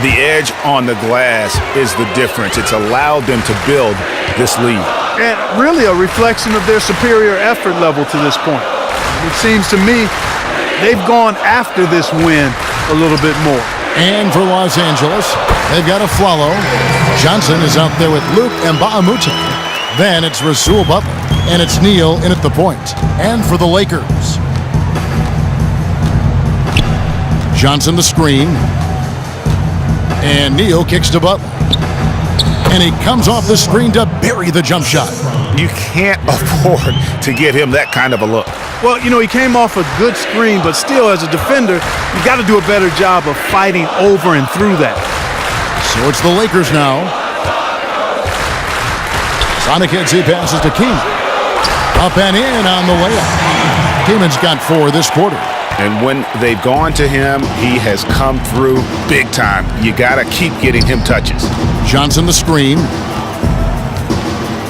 The edge on the glass is the difference. It's allowed them to build this lead. And really a reflection of their superior effort level to this point. It seems to me they've gone after this win a little bit more. And for Los Angeles, they've got Aflalo. Johnson is out there with Luke and Ba'amuta. Then it's Rasul Butler, and it's Neal in at the point. And for the Lakers, Johnson the screen, and Neal kicks to Butler. And he comes off the screen to bury the jump shot. You can't afford to get him that kind of a look. Well, you know, he came off a good screen, but still, as a defender, you got to do a better job of fighting over and through that. So it's the Lakers now. Sonic Headsy passes to Keenan. Up and in on the layup. Keenan's got 4 this quarter. And when they've gone to him, he has come through big time. You got to keep getting him touches. Johnson the screen.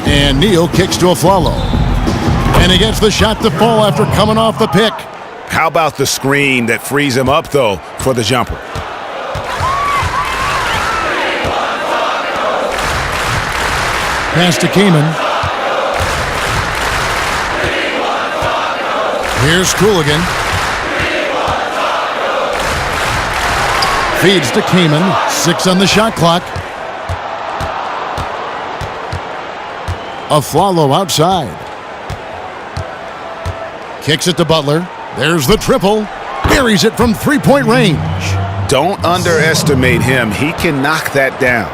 And Neal kicks to Aflalo. And he gets the shot to fall after coming off the pick. How about the screen that frees him up, though, for the jumper? Pass to Kaman. Here's Cooligan. Feeds to Kaman. 6 on the shot clock. Aflalo outside. Kicks it to Butler. There's the triple. Buries it from 3-point range. Don't underestimate him. He can knock that down.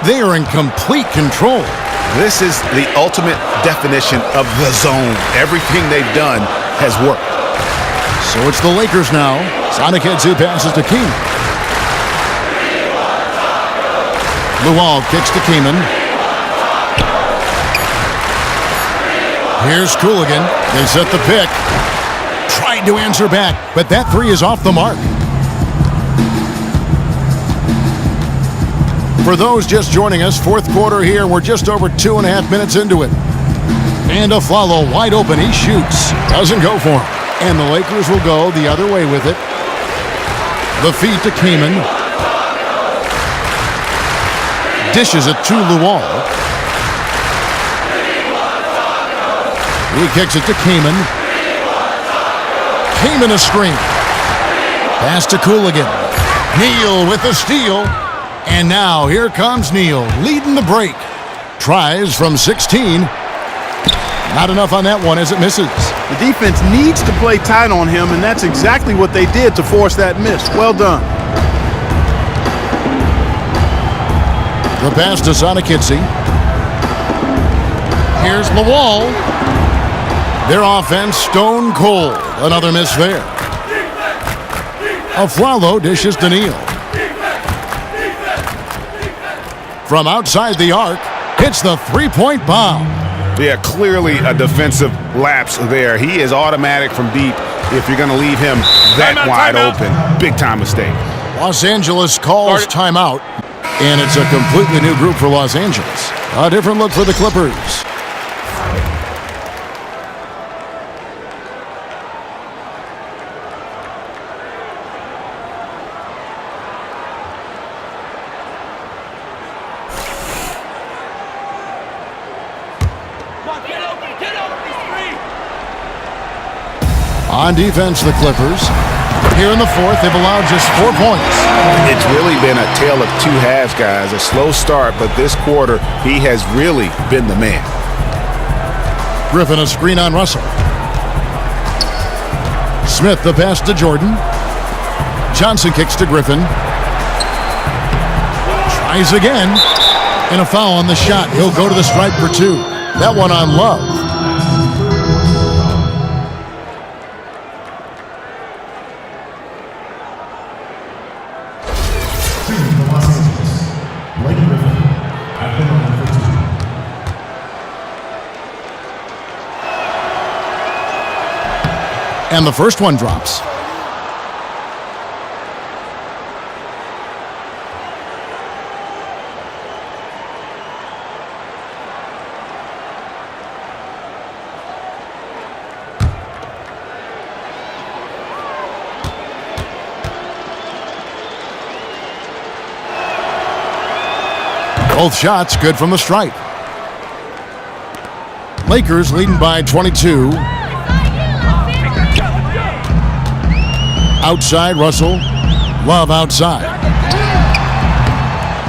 They are in complete control. This is the ultimate definition of the zone. Everything they've done has worked. So it's the Lakers now. Sonic Headsy passes to Keenan. Luol kicks to Keenan. Here's Cooligan. They set the pick. Tried to answer back, but that 3 is off the mark. For those just joining us, 4th quarter here. We're just over 2.5 minutes into it. And Aflalo wide open. He shoots. Doesn't go for him. And the Lakers will go the other way with it. The feed to Kaman. Dishes it to Luol. He kicks it to Kaman. Kaman a screen. Pass to Cooligan. Neal with the steal. And now here comes Neal leading the break. Tries from 16. Not enough on that one as it misses. The defense needs to play tight on him, and that's exactly what they did to force that miss. Well done. The pass to Sonic Headsy. Here's Luol. Their offense stone cold. Another miss there. Aflalo dishes to Neal. From outside the arc, hits the 3-point bomb. Yeah, clearly a defensive lapse there. He is automatic from deep if you're going to leave him that wide open. Big time mistake. Los Angeles calls timeout, and it's a completely new group for Los Angeles. A different look for the Clippers. On defense, the Clippers. Here in the fourth, they've allowed just 4 points. It's really been a tale of two halves, guys. A slow start, but this quarter, he has really been the man. Griffin a screen on Russell. Smith the pass to Jordan. Johnson kicks to Griffin. Tries again. And a foul on the shot. He'll go to the stripe for 2. That one on Love. And the first one drops. Both shots good from the stripe. Lakers leading by 22. Outside, Russell. Love outside.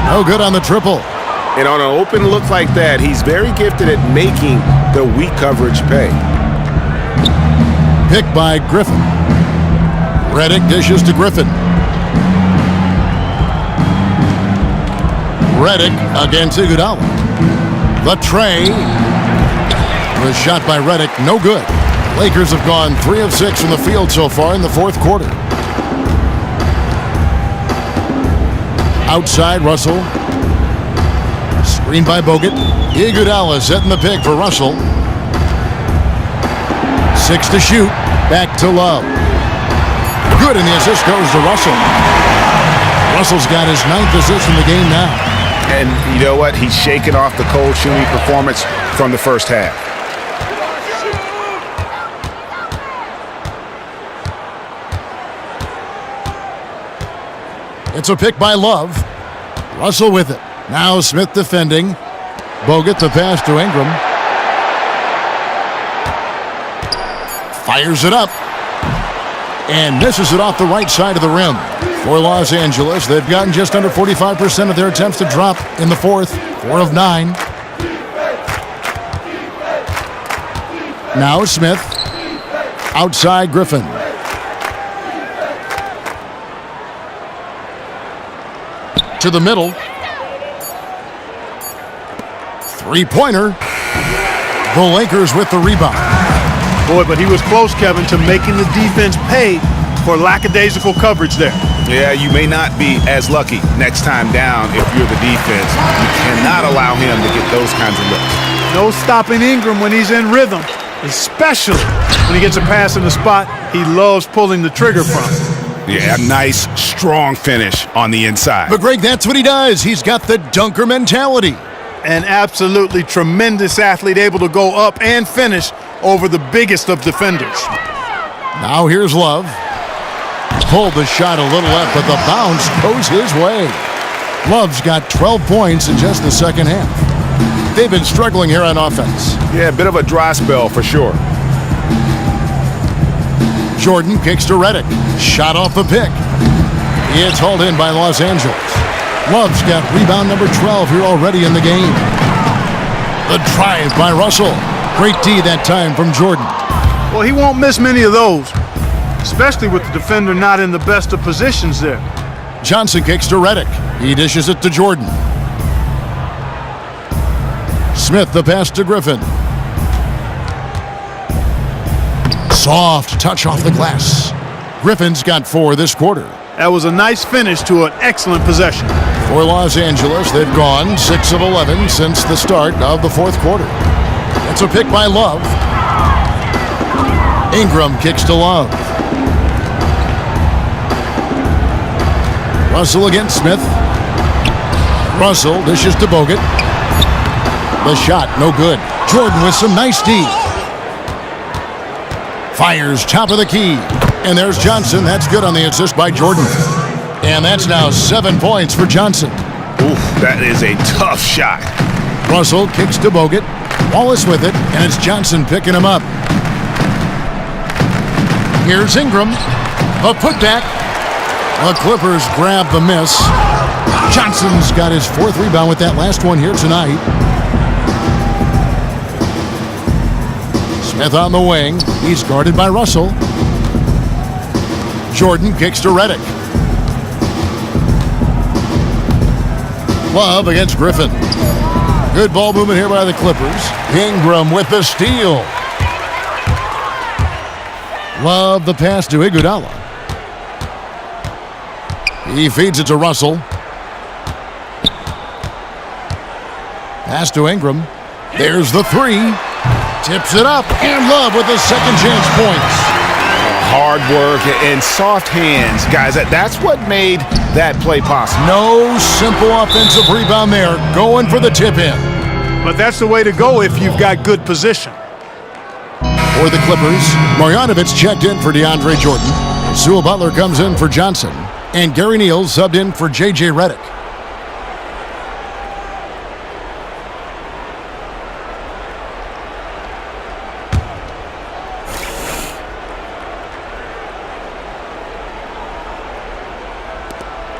No good on the triple. And on an open look like that, he's very gifted at making the weak coverage pay. Picked by Griffin. Redick dishes to Griffin. Redick against Iguodala. The tray. The shot by Redick, no good. Lakers have gone 3 of 6 from the field so far in the fourth quarter. Outside, Russell. Screen by Bogut. Iguodala setting the pick for Russell. 6 to shoot. Back to Love. Good, and the assist goes to Russell. Russell's got his 9th assist in the game now. And you know what? He's shaking off the cold shooting performance from the first half. It's a pick by Love. Russell with it. Now Smith defending. Bogut the pass to Ingram. Fires it up. And misses it off the right side of the rim. For Los Angeles, they've gotten just under 45% of their attempts to drop in the fourth. 4 of 9. Now Smith. Outside Griffin. To the middle. 3-pointer. The Lakers with the rebound. Boy, but he was close, Kevin, to making the defense pay for lackadaisical coverage there. Yeah, you may not be as lucky next time down if you're the defense. You cannot allow him to get those kinds of looks. No stopping Ingram when he's in rhythm, especially when he gets a pass in the spot he loves pulling the trigger from. Yeah, a nice, strong finish on the inside. But Greg, that's what he does. He's got the dunker mentality. An absolutely tremendous athlete, able to go up and finish over the biggest of defenders. Now here's Love. Pulled the shot a little left, but the bounce goes his way. Love's got 12 points in just the second half. They've been struggling here on offense. Yeah, a bit of a dry spell for sure. Jordan kicks to Redick. Shot off the pick. It's hauled in by Los Angeles. Love's got rebound number 12 here already in the game. The drive by Russell. Great D that time from Jordan. Well, he won't miss many of those, especially with the defender not in the best of positions there. Johnson kicks to Redick. He dishes it to Jordan. Smith the pass to Griffin. Soft touch off the glass. Griffin's got 4 this quarter. That was a nice finish to an excellent possession. For Los Angeles, they've gone 6 of 11 since the start of the fourth quarter. It's a pick by Love. Ingram kicks to Love. Russell against Smith. Russell dishes to Bogut. The shot, no good. Jordan with some nice D. Fires top of the key. And there's Johnson. That's good on the assist by Jordan. And that's now 7 points for Johnson. Oof, that is a tough shot. Russell kicks to Bogut. Wallace with it, and it's Johnson picking him up. Here's Ingram. A putback. The Clippers grab the miss. Johnson's got his 4th rebound with that last one here tonight. Smith on the wing. He's guarded by Russell. Jordan kicks to Redick. Love against Griffin. Good ball movement here by the Clippers. Ingram with the steal. Love the pass to Iguodala. He feeds it to Russell. Pass to Ingram. There's the 3. Tips it up. And Love with the second chance points. Hard work and soft hands, guys. That's what made that play possible. No simple offensive rebound there. Going for the tip-in. But that's the way to go if you've got good position. For the Clippers, Marjanovic checked in for DeAndre Jordan. Sewell Butler comes in for Johnson. And Gary Neal subbed in for J.J. Redick.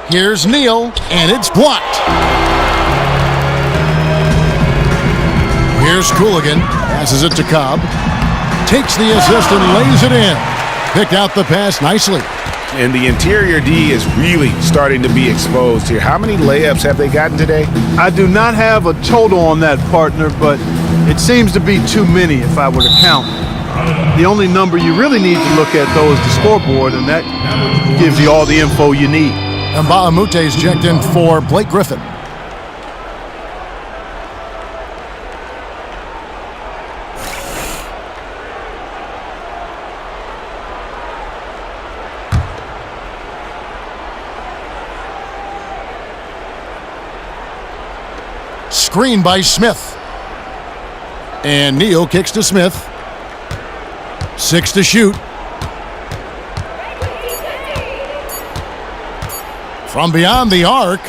Here's Neal, and it's blocked. Here's Cooligan, passes it to Cobb. Takes the assist and lays it in. Picked out the pass nicely. And the interior D is really starting to be exposed here. How many layups have they gotten today? I do not have a total on that, partner, but it seems to be too many if I were to count. The only number you really need to look at, though, is the scoreboard, and that gives you all the info you need. And Baamute's checked in for Blake Griffin. Screen by Smith. And Neal kicks to Smith. 6 to shoot. From beyond the arc.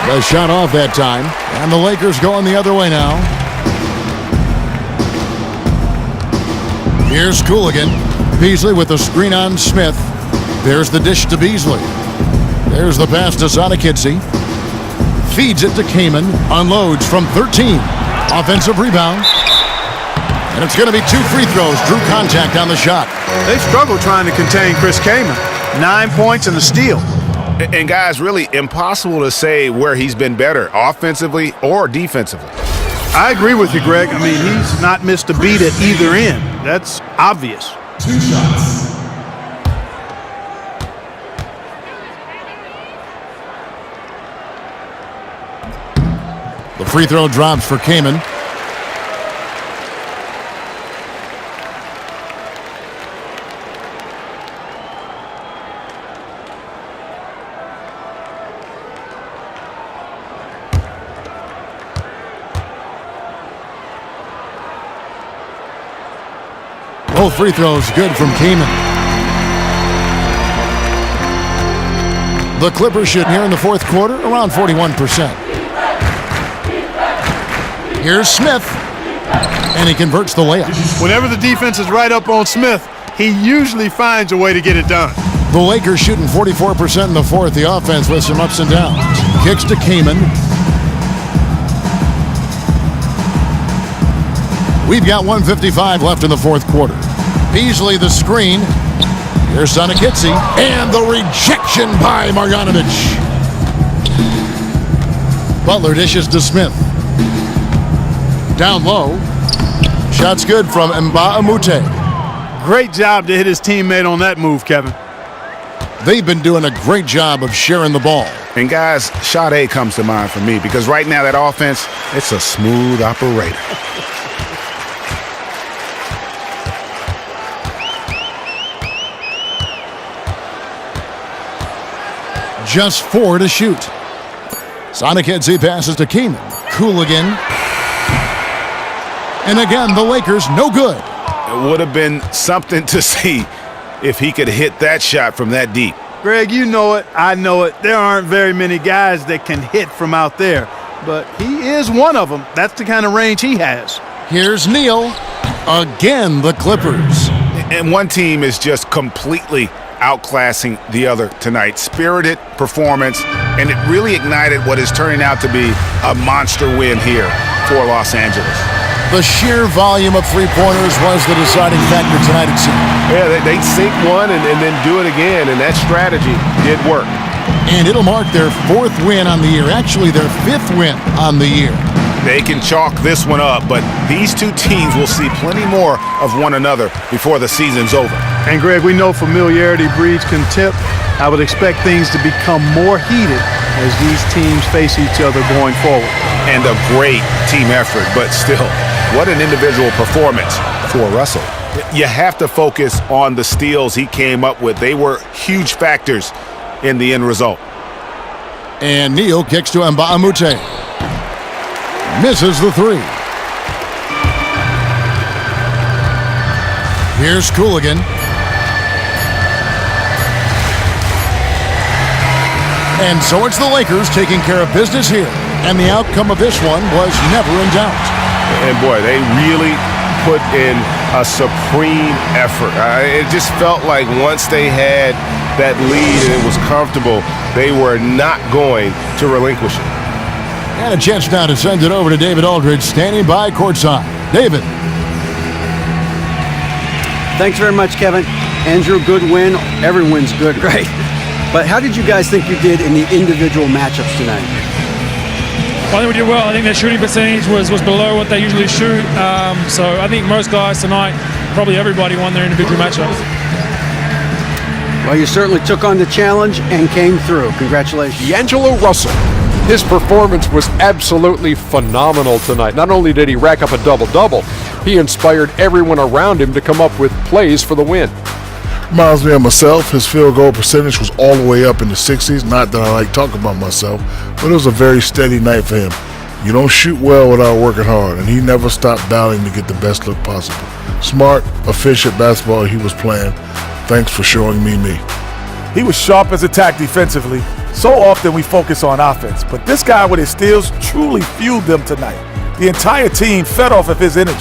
The shot off that time. And the Lakers going the other way now. Here's Cooligan. Beasley with the screen on Smith. There's the dish to Beasley. There's the pass to Sonic-Kitsy. Feeds it to Kaman. Unloads from 13. Offensive rebound. And it's going to be 2 free throws. Drew contact on the shot. They struggled trying to contain Chris Kaman. 9 points and a steal. And guys, really impossible to say where he's been better, offensively or defensively. I agree with you, Greg. I mean, he's not missed a beat at either end. That's obvious. 2 shots. The free throw drops for Kaman. Both free throws good from Kaman. The Clippers should here in the fourth quarter around 41%. Here's Smith, and he converts the layup. Whenever the defense is right up on Smith, he usually finds a way to get it done. The Lakers shooting 44% in the fourth. The offense with some ups and downs. Kicks to Kaman. We've got 1:55 left in the fourth quarter. Beasley the screen. Here's Sonic-Kitsy. And the rejection by Marjanovic. Butler dishes to Smith. Down low. Shot's good from Mbah-a-Moute. Great job to hit his teammate on that move, Kevin. They've been doing a great job of sharing the ball. And guys, shot A comes to mind for me because right now that offense, it's a smooth operator. Just 4 to shoot. Sonic-Kitsy passes to Kaman. Cooligan. And again, the Lakers no good. It would have been something to see if he could hit that shot from that deep. Greg, you know it. I know it. There aren't very many guys that can hit from out there. But he is one of them. That's the kind of range he has. Here's Neal. Again, the Clippers. And one team is just completely outclassing the other tonight. Spirited performance, and it really ignited what is turning out to be a monster win here for Los Angeles. The sheer volume of three-pointers was the deciding factor tonight, it seemed. Yeah, they'd sink one and then do it again, and that strategy did work. And it'll mark their 4th win on the year, actually their 5th win on the year. They can chalk this one up, but these two teams will see plenty more of one another before the season's over. And Greg, we know familiarity breeds contempt. I would expect things to become more heated as these teams face each other going forward. And a great team effort, but still, what an individual performance for Russell. You have to focus on the steals he came up with. They were huge factors in the end result. And Neal kicks to Mbamute. Misses the 3. Here's Cooligan. And so it's the Lakers taking care of business here. And the outcome of this one was never in doubt. And boy, they really put in a supreme effort. It just felt like once they had that lead and it was comfortable, they were not going to relinquish it. And a chance now to send it over to David Aldridge, standing by courtside. David. Thanks very much, Kevin. Andrew, good win. Every win's good, right? But how did you guys think you did in the individual matchups tonight? I think we did well. I think their shooting percentage was below what they usually shoot. So I think most guys tonight, probably everybody, won their individual matchups. Well, you certainly took on the challenge and came through. Congratulations. D'Angelo Russell. His performance was absolutely phenomenal tonight. Not only did he rack up a double-double, he inspired everyone around him to come up with plays for the win. Reminds me of myself. His field goal percentage was all the way up in the 60s. Not that I like talking about myself, but it was a very steady night for him. You don't shoot well without working hard, and he never stopped battling to get the best look possible. Smart, efficient basketball he was playing. Thanks for showing me. He was sharp as attack defensively. So often we focus on offense, but this guy with his steals truly fueled them tonight. The entire team fed off of his energy.